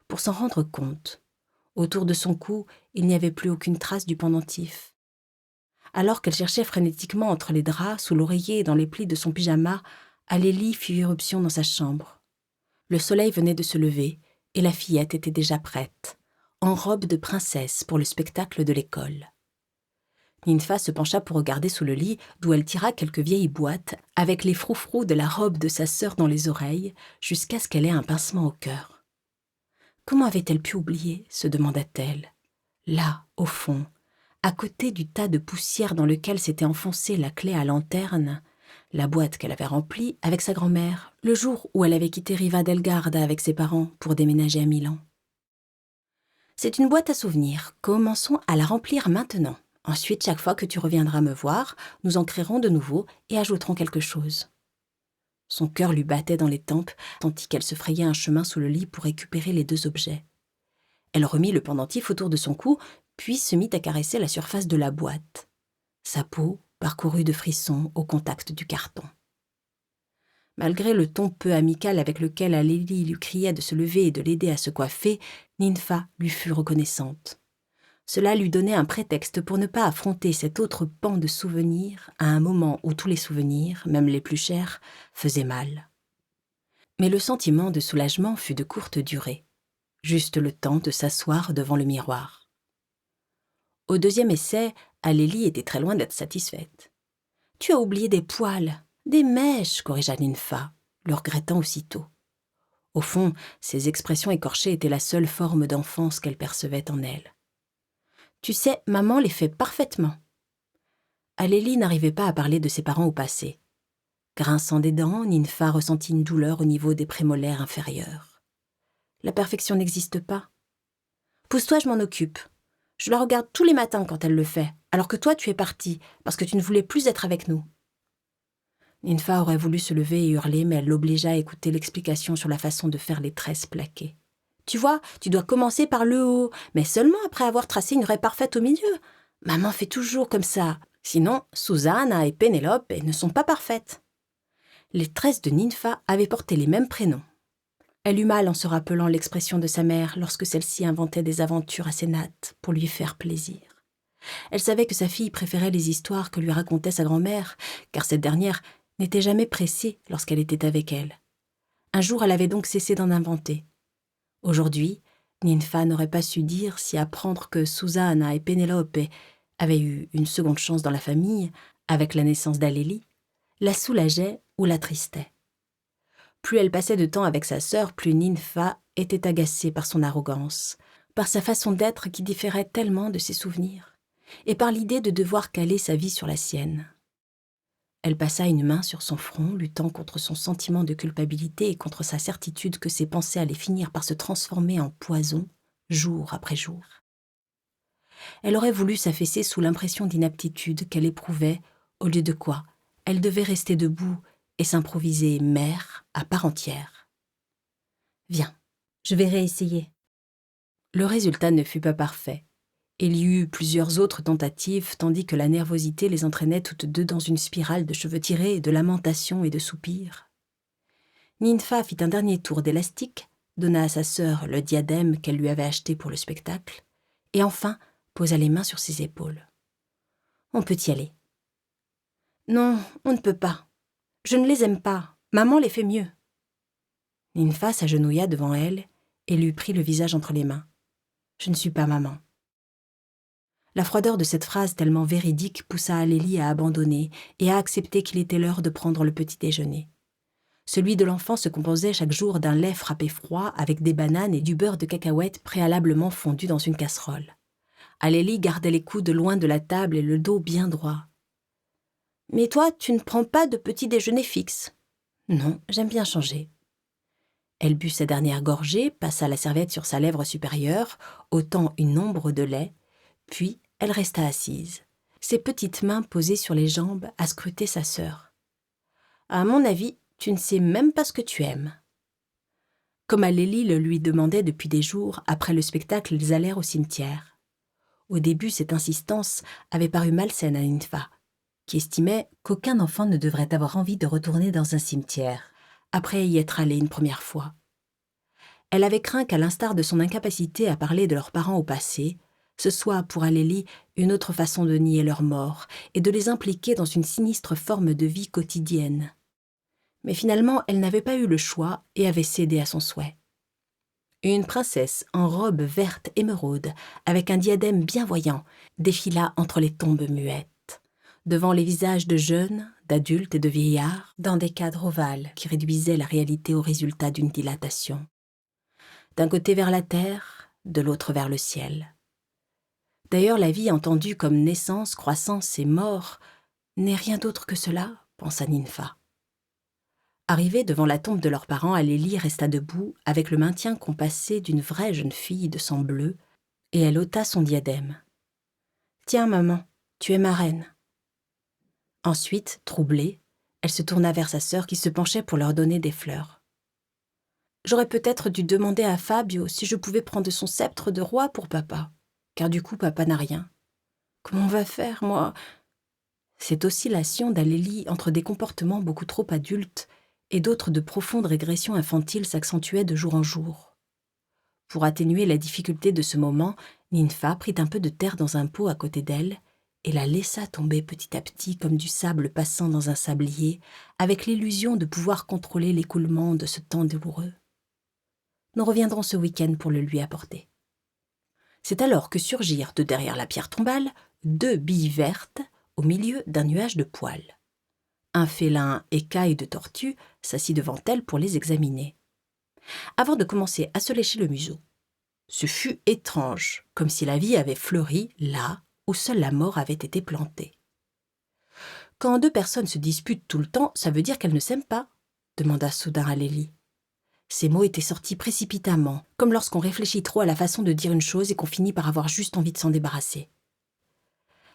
pour s'en rendre compte. Autour de son cou, il n'y avait plus aucune trace du pendentif. Alors qu'elle cherchait frénétiquement entre les draps, sous l'oreiller et dans les plis de son pyjama, Alélie fit irruption dans sa chambre. Le soleil venait de se lever et la fillette était déjà prête, en robe de princesse pour le spectacle de l'école. Ninfa se pencha pour regarder sous le lit, d'où elle tira quelques vieilles boîtes, avec les froufrous de la robe de sa sœur dans les oreilles, jusqu'à ce qu'elle ait un pincement au cœur. Comment avait-elle pu oublier, se demanda-t-elle. Là, au fond, à côté du tas de poussière dans lequel s'était enfoncée la clé à lanterne, la boîte qu'elle avait remplie avec sa grand-mère, le jour où elle avait quitté Riva del Garda avec ses parents pour déménager à Milan. C'est une boîte à souvenirs. Commençons à la remplir maintenant. Ensuite, chaque fois que tu reviendras me voir, nous en créerons de nouveau et ajouterons quelque chose. Son cœur lui battait dans les tempes, tandis qu'elle se frayait un chemin sous le lit pour récupérer les deux objets. Elle remit le pendentif autour de son cou, puis se mit à caresser la surface de la boîte. Sa peau parcourut de frissons au contact du carton. Malgré le ton peu amical avec lequel Alélie lui criait de se lever et de l'aider à se coiffer, Ninfa lui fut reconnaissante. Cela lui donnait un prétexte pour ne pas affronter cet autre pan de souvenirs à un moment où tous les souvenirs, même les plus chers, faisaient mal. Mais le sentiment de soulagement fut de courte durée. juste le temps de s'asseoir devant le miroir. Au deuxième essai, Alélie était très loin d'être satisfaite. « Tu as oublié des poils, des mèches », corrigea Ninfa, le regrettant aussitôt. Au fond, ces expressions écorchées étaient la seule forme d'enfance qu'elle percevait en elle. « Tu sais, maman les fait parfaitement. » Alélie n'arrivait pas à parler de ses parents au passé. Grinçant des dents, Ninfa ressentit une douleur au niveau des prémolaires inférieurs. La perfection n'existe pas. « Pousse-toi, je m'en occupe. Je la regarde tous les matins quand elle le fait, alors que toi tu es partie, parce que tu ne voulais plus être avec nous. » Ninfa aurait voulu se lever et hurler, mais elle l'obligea à écouter l'explication sur la façon de faire les tresses plaquées. « Tu vois, tu dois commencer par le haut, mais seulement après avoir tracé une raie parfaite au milieu. Maman fait toujours comme ça. Sinon, Susanna et Pénélope ne sont pas parfaites. » Les tresses de Ninfa avaient porté les mêmes prénoms. Elle eut mal en se rappelant l'expression de sa mère lorsque celle-ci inventait des aventures assez nattes pour lui faire plaisir. Elle savait que sa fille préférait les histoires que lui racontait sa grand-mère, car cette dernière n'était jamais pressée lorsqu'elle était avec elle. Un jour, elle avait donc cessé d'en inventer. Aujourd'hui, Ninfa n'aurait pas su dire si apprendre que Susanna et Pénélope avaient eu une seconde chance dans la famille, avec la naissance d'Alélie, la soulageait ou l'attristait. Plus elle passait de temps avec sa sœur, plus Ninfa était agacée par son arrogance, par sa façon d'être qui différait tellement de ses souvenirs, et par l'idée de devoir caler sa vie sur la sienne. Elle passa une main sur son front, luttant contre son sentiment de culpabilité et contre sa certitude que ses pensées allaient finir par se transformer en poison, jour après jour. Elle aurait voulu s'affaisser sous l'impression d'inaptitude qu'elle éprouvait, au lieu de quoi elle devait rester debout et s'improviser mère à part entière. « Viens, je vais réessayer. » Le résultat ne fut pas parfait. Il y eut plusieurs autres tentatives, tandis que la nervosité les entraînait toutes deux dans une spirale de cheveux tirés, de lamentations et de soupirs. Ninfa fit un dernier tour d'élastique, donna à sa sœur le diadème qu'elle lui avait acheté pour le spectacle, et enfin posa les mains sur ses épaules. « On peut y aller. »« Non, on ne peut pas. Je ne les aime pas. Maman les fait mieux. » Ninfa s'agenouilla devant elle et lui prit le visage entre les mains. « Je ne suis pas maman. » La froideur de cette phrase tellement véridique poussa Alélie à abandonner et à accepter qu'il était l'heure de prendre le petit déjeuner. Celui de l'enfant se composait chaque jour d'un lait frappé froid avec des bananes et du beurre de cacahuète préalablement fondu dans une casserole. Alélie gardait les coudes loin de la table et le dos bien droit. « Mais toi, tu ne prends pas de petit déjeuner fixe. »« Non, j'aime bien changer. » Elle but sa dernière gorgée, passa la serviette sur sa lèvre supérieure, ôtant une ombre de lait, puis elle resta assise, ses petites mains posées sur les jambes à scruter sa sœur. « À mon avis, tu ne sais même pas ce que tu aimes. » Comme Alélie le lui demandait depuis des jours, après le spectacle, ils allèrent au cimetière. Au début, cette insistance avait paru malsaine à Ninfa, qui estimait qu'aucun enfant ne devrait avoir envie de retourner dans un cimetière, après y être allé une première fois. Elle avait craint qu'à l'instar de son incapacité à parler de leurs parents au passé, ce soit pour Alélie une autre façon de nier leur mort et de les impliquer dans une sinistre forme de vie quotidienne. Mais finalement, elle n'avait pas eu le choix et avait cédé à son souhait. Une princesse en robe verte émeraude, avec un diadème bien voyant, défila entre les tombes muettes, devant les visages de jeunes, d'adultes et de vieillards, dans des cadres ovales qui réduisaient la réalité au résultat d'une dilatation. D'un côté vers la terre, de l'autre vers le ciel. D'ailleurs, la vie entendue comme naissance, croissance et mort n'est rien d'autre que cela, pensa Ninfa. Arrivée devant la tombe de leurs parents, Alélie resta debout avec le maintien compassé d'une vraie jeune fille de sang bleu, et elle ôta son diadème. « Tiens, maman, tu es ma reine. » Ensuite, troublée, elle se tourna vers sa sœur qui se penchait pour leur donner des fleurs. « J'aurais peut-être dû demander à Fabio si je pouvais prendre son sceptre de roi pour papa. Car du coup, papa n'a rien. Comment on va faire, moi ?» Cette oscillation d'Alélie entre des comportements beaucoup trop adultes et d'autres de profondes régressions infantiles s'accentuait de jour en jour. Pour atténuer la difficulté de ce moment, Ninfa prit un peu de terre dans un pot à côté d'elle et la laissa tomber petit à petit comme du sable passant dans un sablier, avec l'illusion de pouvoir contrôler l'écoulement de ce temps douloureux. Nous reviendrons ce week-end pour le lui apporter. » C'est alors que surgirent de derrière la pierre tombale 2 billes vertes au milieu d'un nuage de poils. Un félin écaille de tortue s'assit devant elle pour les examiner, avant de commencer à se lécher le museau. Ce fut étrange, comme si la vie avait fleuri là où seule la mort avait été plantée. « Quand 2 personnes se disputent tout le temps, ça veut dire qu'elles ne s'aiment pas ?» demanda soudain Alélie. Ces mots étaient sortis précipitamment, comme lorsqu'on réfléchit trop à la façon de dire une chose et qu'on finit par avoir juste envie de s'en débarrasser.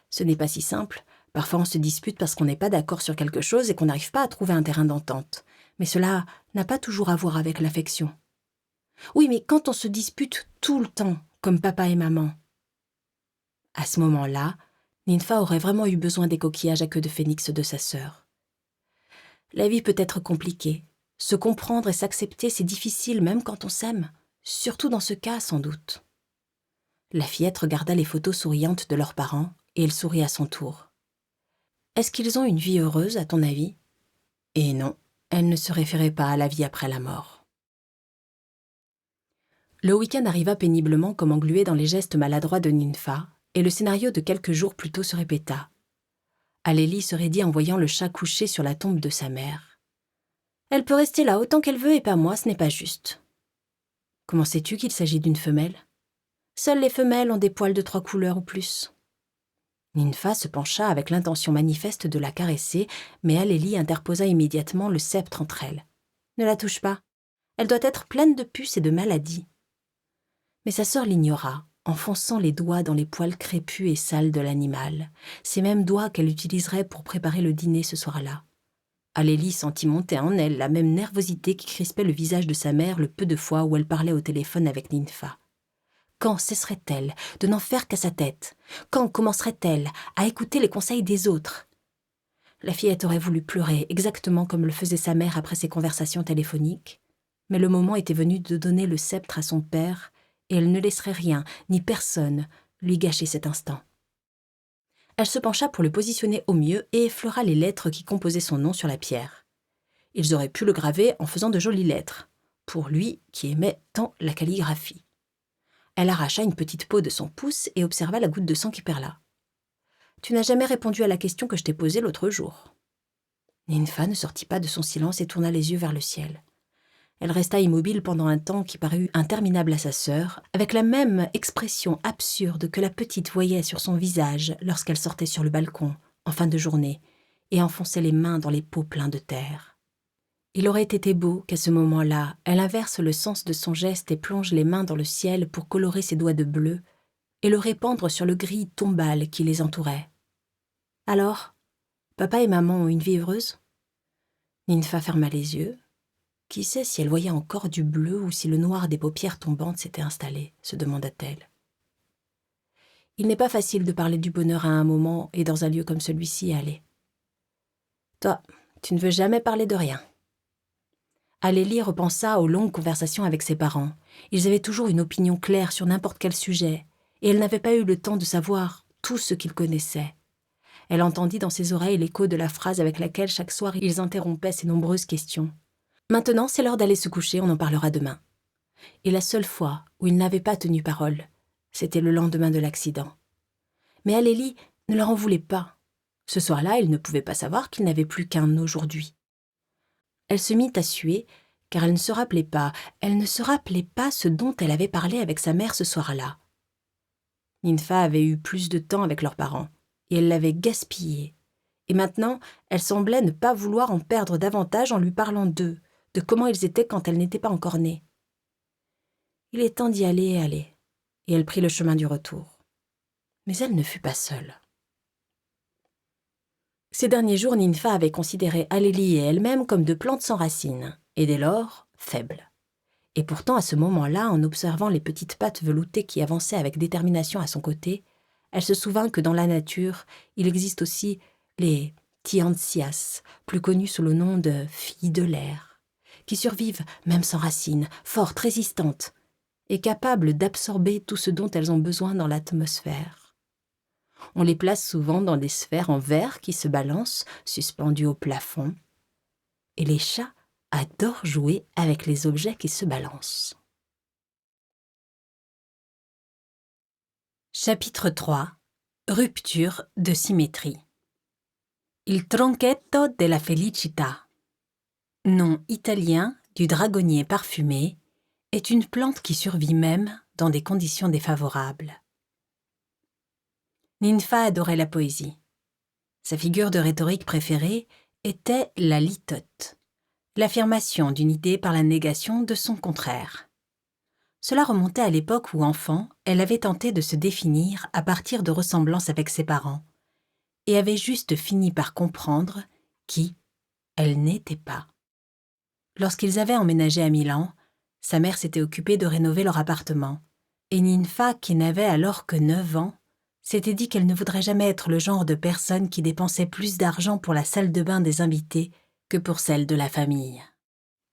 Ce n'est pas si simple. Parfois on se dispute parce qu'on n'est pas d'accord sur quelque chose et qu'on n'arrive pas à trouver un terrain d'entente. Mais cela n'a pas toujours à voir avec l'affection. Oui, mais quand on se dispute tout le temps, comme papa et maman. À ce moment-là, Ninfa aurait vraiment eu besoin des coquillages à queue de phénix de sa sœur. La vie peut être compliquée. Se comprendre et s'accepter, c'est difficile même quand on s'aime. Surtout dans ce cas, sans doute. La fillette regarda les photos souriantes de leurs parents et elle sourit à son tour. Est-ce qu'ils ont une vie heureuse, à ton avis ? Et non, elle ne se référait pas à la vie après la mort. Le week-end arriva péniblement comme englué dans les gestes maladroits de Ninfa, et le scénario de quelques jours plus tôt se répéta. Alélie se raidit en voyant le chat couché sur la tombe de sa mère. « Elle peut rester là autant qu'elle veut et pas moi, ce n'est pas juste. »« Comment sais-tu qu'il s'agit d'une femelle ? Seules les femelles ont des poils de 3 couleurs ou plus. » Ninfa se pencha avec l'intention manifeste de la caresser, mais Alélie interposa immédiatement le sceptre entre elles. « Ne la touche pas. Elle doit être pleine de puces et de maladies. » Mais sa sœur l'ignora, enfonçant les doigts dans les poils crépus et sales de l'animal, ces mêmes doigts qu'elle utiliserait pour préparer le dîner ce soir-là. Alélie sentit monter en elle la même nervosité qui crispait le visage de sa mère le peu de fois où elle parlait au téléphone avec Ninfa. Quand cesserait-elle de n'en faire qu'à sa tête ? Quand commencerait-elle à écouter les conseils des autres ? La fillette aurait voulu pleurer, exactement comme le faisait sa mère après ses conversations téléphoniques, mais le moment était venu de donner le sceptre à son père, et elle ne laisserait rien, ni personne, lui gâcher cet instant. Elle se pencha pour le positionner au mieux et effleura les lettres qui composaient son nom sur la pierre. Ils auraient pu le graver en faisant de jolies lettres, pour lui qui aimait tant la calligraphie. Elle arracha une petite peau de son pouce et observa la goutte de sang qui perla. « Tu n'as jamais répondu à la question que je t'ai posée l'autre jour. » Ninfa ne sortit pas de son silence et tourna les yeux vers le ciel. Elle resta immobile pendant un temps qui parut interminable à sa sœur, avec la même expression absurde que la petite voyait sur son visage lorsqu'elle sortait sur le balcon, en fin de journée, et enfonçait les mains dans les pots pleins de terre. Il aurait été beau qu'à ce moment-là, elle inverse le sens de son geste et plonge les mains dans le ciel pour colorer ses doigts de bleu et le répandre sur le gris tombal qui les entourait. Alors, papa et maman ont une vie heureuse ? Ninfa ferma les yeux. Qui sait si elle voyait encore du bleu ou si le noir des paupières tombantes s'était installé, se demanda-t-elle. Il n'est pas facile de parler du bonheur à un moment et dans un lieu comme celui-ci, allez. Toi, tu ne veux jamais parler de rien. Alélie repensa aux longues conversations avec ses parents. Ils avaient toujours une opinion claire sur n'importe quel sujet, et elle n'avait pas eu le temps de savoir tout ce qu'ils connaissaient. Elle entendit dans ses oreilles l'écho de la phrase avec laquelle chaque soir ils interrompaient ses nombreuses questions. Maintenant, c'est l'heure d'aller se coucher, on en parlera demain. Et la seule fois où il n'avait pas tenu parole, c'était le lendemain de l'accident. Mais Alélie ne leur en voulait pas. Ce soir-là, il ne pouvait pas savoir qu'il n'avait plus qu'un aujourd'hui. Elle se mit à suer, car elle ne se rappelait pas ce dont elle avait parlé avec sa mère ce soir-là. Ninfa avait eu plus de temps avec leurs parents, et elle l'avait gaspillé. Et maintenant, elle semblait ne pas vouloir en perdre davantage en lui parlant d'eux, de comment ils étaient quand elle n'était pas encore née. Il est temps d'y aller, et elle prit le chemin du retour. Mais elle ne fut pas seule. Ces derniers jours, Ninfa avait considéré Alélie et elle-même comme 2 plantes sans racines, et dès lors, faibles. Et pourtant, à ce moment-là, en observant les petites pattes veloutées qui avançaient avec détermination à son côté, elle se souvint que dans la nature, il existe aussi les Tiantsias, plus connus sous le nom de filles de l'air, qui survivent même sans racines, fortes, résistantes, et capables d'absorber tout ce dont elles ont besoin dans l'atmosphère. On les place souvent dans des sphères en verre qui se balancent, suspendues au plafond, et les chats adorent jouer avec les objets qui se balancent. Chapitre 3. Rupture de symétrie. Il tronchetto della felicità, nom italien du dragonnier parfumé, est une plante qui survit même dans des conditions défavorables. Ninfa adorait la poésie. Sa figure de rhétorique préférée était la litote, l'affirmation d'une idée par la négation de son contraire. Cela remontait à l'époque où, enfant, elle avait tenté de se définir à partir de ressemblances avec ses parents et avait juste fini par comprendre qui elle n'était pas. Lorsqu'ils avaient emménagé à Milan, sa mère s'était occupée de rénover leur appartement et Ninfa, qui n'avait alors que 9 ans, s'était dit qu'elle ne voudrait jamais être le genre de personne qui dépensait plus d'argent pour la salle de bain des invités que pour celle de la famille.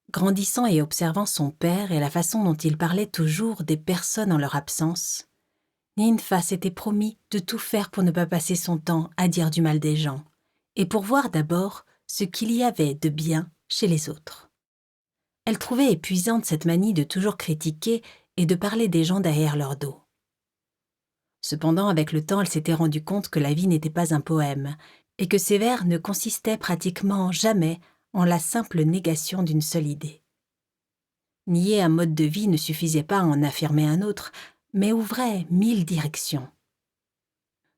Grandissant et observant son père et la façon dont il parlait toujours des personnes en leur absence, Ninfa s'était promis de tout faire pour ne pas passer son temps à dire du mal des gens, et pour voir d'abord ce qu'il y avait de bien chez les autres. Elle trouvait épuisante cette manie de toujours critiquer et de parler des gens derrière leur dos. Cependant, avec le temps, elle s'était rendue compte que la vie n'était pas un poème, et que ses vers ne consistaient pratiquement jamais en la simple négation d'une seule idée. Nier un mode de vie ne suffisait pas à en affirmer un autre, mais ouvrait 1000 directions.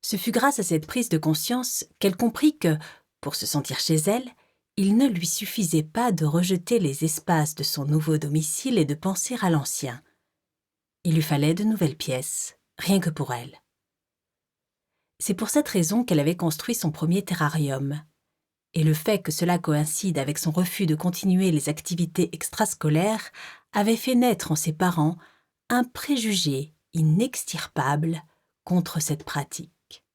Ce fut grâce à cette prise de conscience qu'elle comprit que, pour se sentir chez elle, il ne lui suffisait pas de rejeter les espaces de son nouveau domicile et de penser à l'ancien. Il lui fallait de nouvelles pièces, rien que pour elle. C'est pour cette raison qu'elle avait construit son premier terrarium. Et le fait que cela coïncide avec son refus de continuer les activités extrascolaires avait fait naître en ses parents un préjugé inextirpable contre cette pratique.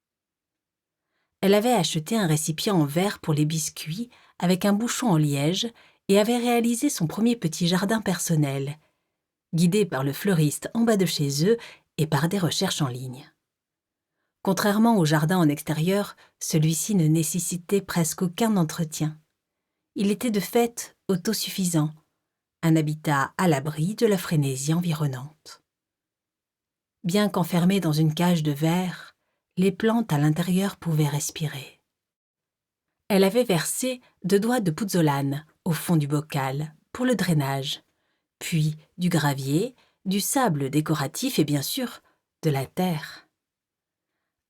Elle avait acheté un récipient en verre pour les biscuits avec un bouchon en liège et avait réalisé son premier petit jardin personnel, guidé par le fleuriste en bas de chez eux et par des recherches en ligne. Contrairement au jardin en extérieur, celui-ci ne nécessitait presque aucun entretien. Il était de fait autosuffisant, un habitat à l'abri de la frénésie environnante. Bien qu'enfermées dans une cage de verre, les plantes à l'intérieur pouvaient respirer. Elle avait versé 2 doigts de pouzzolane au fond du bocal pour le drainage, puis du gravier, du sable décoratif et bien sûr de la terre.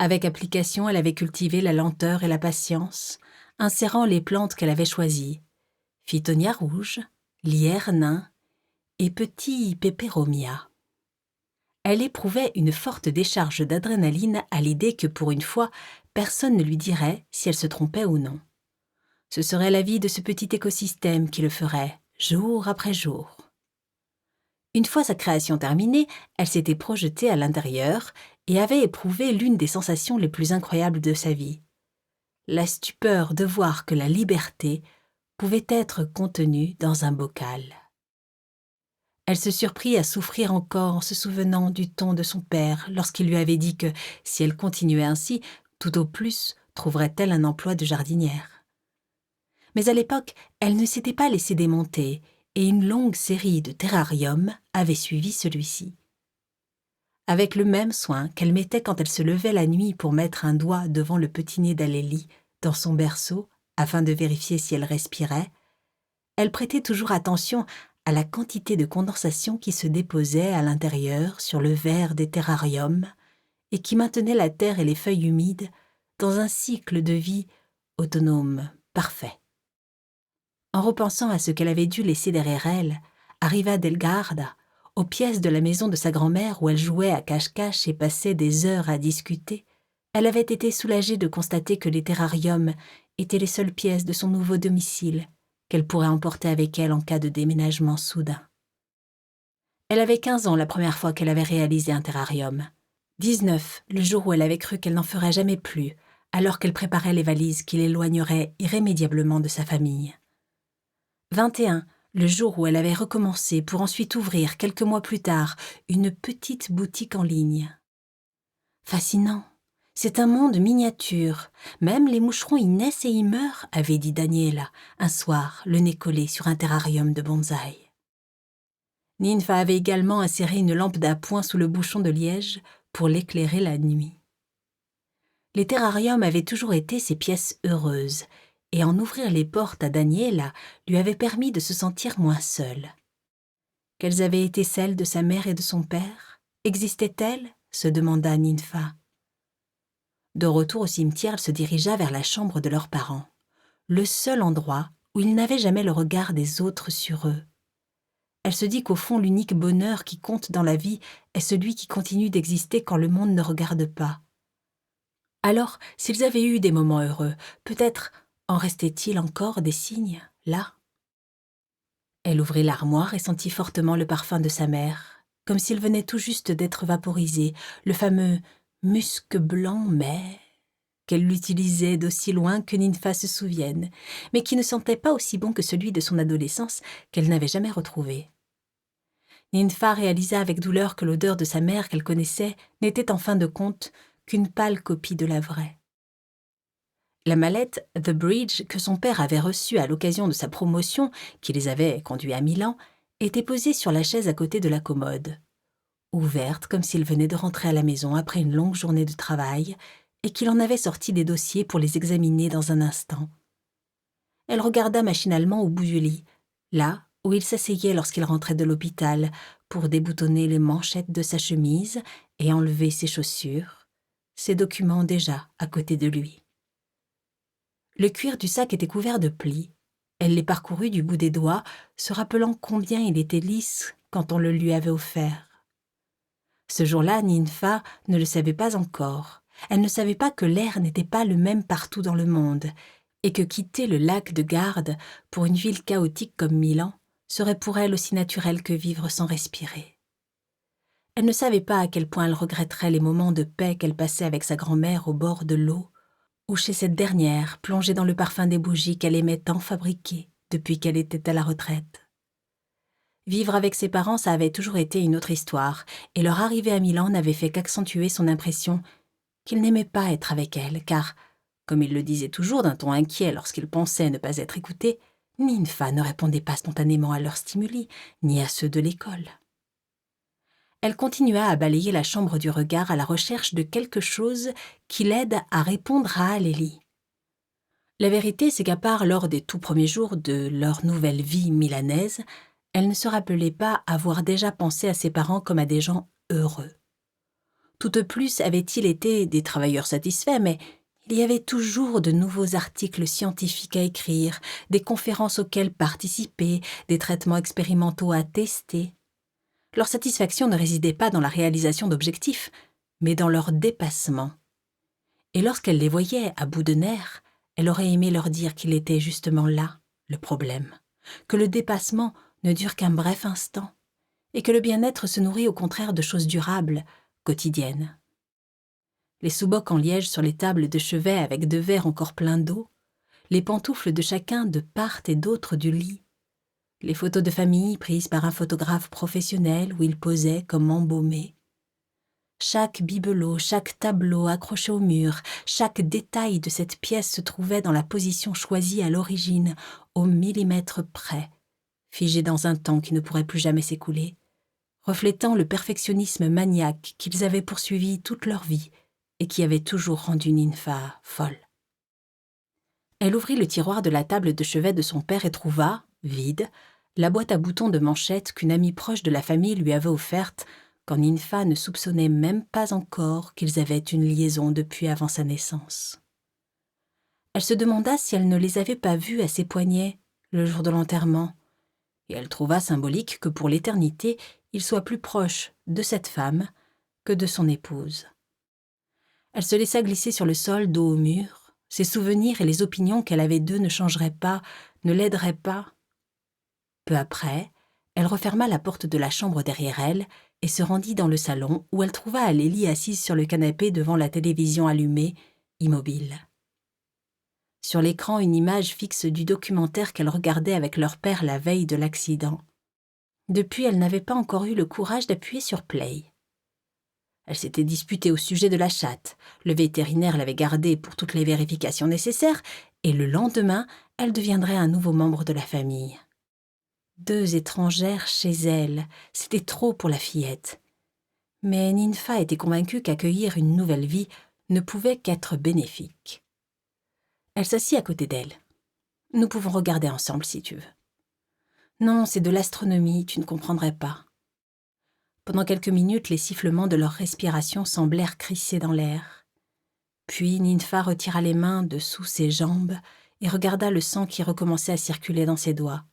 Avec application, elle avait cultivé la lenteur et la patience, insérant les plantes qu'elle avait choisies, Phytonia rouge, lierre nain et petit Peperomia. Elle éprouvait une forte décharge d'adrénaline à l'idée que pour une fois, personne ne lui dirait si elle se trompait ou non. Ce serait la vie de ce petit écosystème qui le ferait, jour après jour. Une fois sa création terminée, elle s'était projetée à l'intérieur et avait éprouvé l'une des sensations les plus incroyables de sa vie. La stupeur de voir que la liberté pouvait être contenue dans un bocal. Elle se surprit à souffrir encore en se souvenant du ton de son père lorsqu'il lui avait dit que, si elle continuait ainsi, tout au plus trouverait-elle un emploi de jardinière. Mais à l'époque, elle ne s'était pas laissée démonter et une longue série de terrariums avait suivi celui-ci. Avec le même soin qu'elle mettait quand elle se levait la nuit pour mettre un doigt devant le petit nez d'Alélie dans son berceau afin de vérifier si elle respirait, elle prêtait toujours attention à la quantité de condensation qui se déposait à l'intérieur sur le verre des terrariums et qui maintenait la terre et les feuilles humides dans un cycle de vie autonome parfait. En repensant à ce qu'elle avait dû laisser derrière elle, arriva del Garda, aux pièces de la maison de sa grand-mère où elle jouait à cache-cache et passait des heures à discuter, elle avait été soulagée de constater que les terrariums étaient les seules pièces de son nouveau domicile qu'elle pourrait emporter avec elle en cas de déménagement soudain. Elle avait 15 ans la première fois qu'elle avait réalisé un terrarium. 19, le jour où elle avait cru qu'elle n'en ferait jamais plus, alors qu'elle préparait les valises qui l'éloigneraient irrémédiablement de sa famille. 21, le jour où elle avait recommencé pour ensuite ouvrir, quelques mois plus tard, une petite boutique en ligne. Fascinant, c'est un monde miniature. Même les moucherons y naissent et y meurent, avait dit Daniela, un soir, le nez collé sur un terrarium de bonsaï. Ninfa avait également inséré une lampe d'appoint sous le bouchon de liège pour l'éclairer la nuit. Les terrariums avaient toujours été ses pièces heureuses, et en ouvrir les portes à Daniela lui avait permis de se sentir moins seule. Quelles avaient été celles de sa mère et de son père? Existaient-elles? Se demanda Ninfa. De retour au cimetière, elle se dirigea vers la chambre de leurs parents, le seul endroit où ils n'avaient jamais le regard des autres sur eux. Elle se dit qu'au fond, l'unique bonheur qui compte dans la vie est celui qui continue d'exister quand le monde ne regarde pas. Alors, s'ils avaient eu des moments heureux, peut-être en restait-il encore des signes, là? Elle ouvrit l'armoire et sentit fortement le parfum de sa mère, comme s'il venait tout juste d'être vaporisé, le fameux musc blanc mais qu'elle l'utilisait d'aussi loin que Ninfa se souvienne, mais qui ne sentait pas aussi bon que celui de son adolescence qu'elle n'avait jamais retrouvé. Ninfa réalisa avec douleur que l'odeur de sa mère qu'elle connaissait n'était en fin de compte qu'une pâle copie de la vraie. La mallette The Bridge que son père avait reçue à l'occasion de sa promotion, qui les avait conduits à Milan, était posée sur la chaise à côté de la commode, ouverte comme s'il venait de rentrer à la maison après une longue journée de travail et qu'il en avait sorti des dossiers pour les examiner dans un instant. Elle regarda machinalement au bout du lit, là où il s'asseyait lorsqu'il rentrait de l'hôpital pour déboutonner les manchettes de sa chemise et enlever ses chaussures, ses documents déjà à côté de lui. Le cuir du sac était couvert de plis. Elle les parcourut du bout des doigts, se rappelant combien il était lisse quand on le lui avait offert. Ce jour-là, Ninfa ne le savait pas encore. Elle ne savait pas que l'air n'était pas le même partout dans le monde et que quitter le lac de Garde pour une ville chaotique comme Milan serait pour elle aussi naturel que vivre sans respirer. Elle ne savait pas à quel point elle regretterait les moments de paix qu'elle passait avec sa grand-mère au bord de l'eau, ou chez cette dernière, plongée dans le parfum des bougies qu'elle aimait tant fabriquer depuis qu'elle était à la retraite. Vivre avec ses parents, ça avait toujours été une autre histoire, et leur arrivée à Milan n'avait fait qu'accentuer son impression qu'il n'aimait pas être avec elle, car, comme il le disait toujours d'un ton inquiet lorsqu'il pensait ne pas être écouté, Ninfa ne répondait pas spontanément à leurs stimuli, ni à ceux de l'école. Elle continua à balayer la chambre du regard à la recherche de quelque chose qui l'aide à répondre à Alélie. La vérité, c'est qu'à part lors des tout premiers jours de leur nouvelle vie milanaise, elle ne se rappelait pas avoir déjà pensé à ses parents comme à des gens heureux. Tout de plus avaient-ils été des travailleurs satisfaits, mais il y avait toujours de nouveaux articles scientifiques à écrire, des conférences auxquelles participer, des traitements expérimentaux à tester. Leur satisfaction ne résidait pas dans la réalisation d'objectifs, mais dans leur dépassement. Et lorsqu'elle les voyait à bout de nerfs, elle aurait aimé leur dire qu'il était justement là, le problème, que le dépassement ne dure qu'un bref instant, et que le bien-être se nourrit au contraire de choses durables, quotidiennes. Les sous-bocs en liège sur les tables de chevet avec 2 verres encore pleins d'eau, les pantoufles de chacun de part et d'autre du lit, les photos de famille prises par un photographe professionnel où il posait comme embaumé. Chaque bibelot, chaque tableau accroché au mur, chaque détail de cette pièce se trouvait dans la position choisie à l'origine, au millimètre près, figé dans un temps qui ne pourrait plus jamais s'écouler, reflétant le perfectionnisme maniaque qu'ils avaient poursuivi toute leur vie et qui avait toujours rendu Ninfa folle. Elle ouvrit le tiroir de la table de chevet de son père et trouva, vide, la boîte à boutons de manchettes qu'une amie proche de la famille lui avait offerte quand Ninfa ne soupçonnait même pas encore qu'ils avaient une liaison depuis avant sa naissance. Elle se demanda si elle ne les avait pas vus à ses poignets le jour de l'enterrement, et elle trouva symbolique que pour l'éternité, il soit plus proche de cette femme que de son épouse. Elle se laissa glisser sur le sol, dos au mur. Ses souvenirs et les opinions qu'elle avait d'eux ne changeraient pas, ne l'aideraient pas. Peu après, elle referma la porte de la chambre derrière elle et se rendit dans le salon où elle trouva Alélie assise sur le canapé devant la télévision allumée, immobile. Sur l'écran, une image fixe du documentaire qu'elle regardait avec leur père la veille de l'accident. Depuis, elle n'avait pas encore eu le courage d'appuyer sur play. Elle s'était disputée au sujet de la chatte. Le vétérinaire l'avait gardée pour toutes les vérifications nécessaires et le lendemain, elle deviendrait un nouveau membre de la famille. 2 étrangères chez elle, c'était trop pour la fillette. Mais Ninfa était convaincue qu'accueillir une nouvelle vie ne pouvait qu'être bénéfique. Elle s'assit à côté d'elle. « Nous pouvons regarder ensemble si tu veux. »« Non, c'est de l'astronomie, tu ne comprendrais pas. » Pendant quelques minutes, les sifflements de leur respiration semblèrent crisser dans l'air. Puis Ninfa retira les mains de sous ses jambes et regarda le sang qui recommençait à circuler dans ses doigts.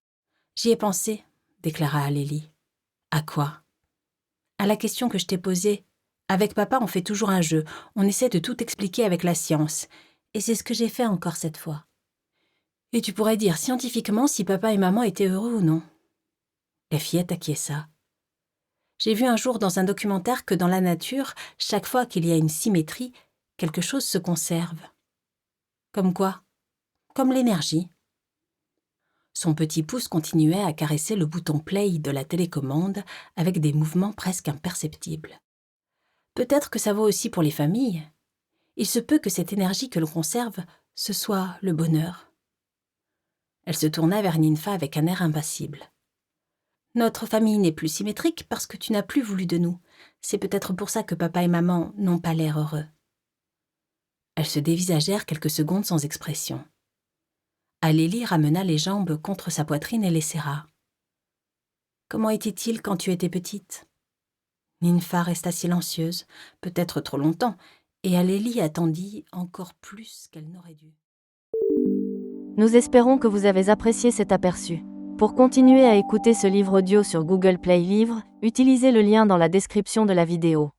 « J'y ai pensé, » déclara Alélie. « À quoi ?»« À la question que je t'ai posée. Avec papa, on fait toujours un jeu. On essaie de tout expliquer avec la science. Et c'est ce que j'ai fait encore cette fois. Et tu pourrais dire scientifiquement si papa et maman étaient heureux ou non. » La fillette acquiesça. « J'ai vu un jour dans un documentaire que dans la nature, chaque fois qu'il y a une symétrie, quelque chose se conserve. » « Comme quoi ? » ?»« Comme l'énergie. » Son petit pouce continuait à caresser le bouton play de la télécommande avec des mouvements presque imperceptibles. « Peut-être que ça vaut aussi pour les familles. Il se peut que cette énergie que l'on conserve, ce soit le bonheur. » Elle se tourna vers Ninfa avec un air impassible. « Notre famille n'est plus symétrique parce que tu n'as plus voulu de nous. C'est peut-être pour ça que papa et maman n'ont pas l'air heureux. » Elles se dévisagèrent quelques secondes sans expression. Alélie ramena les jambes contre sa poitrine et les serra. « Comment était-il quand tu étais petite ?» Ninfa resta silencieuse, peut-être trop longtemps, et Alélie attendit encore plus qu'elle n'aurait dû. Nous espérons que vous avez apprécié cet aperçu. Pour continuer à écouter ce livre audio sur Google Play Livres, utilisez le lien dans la description de la vidéo.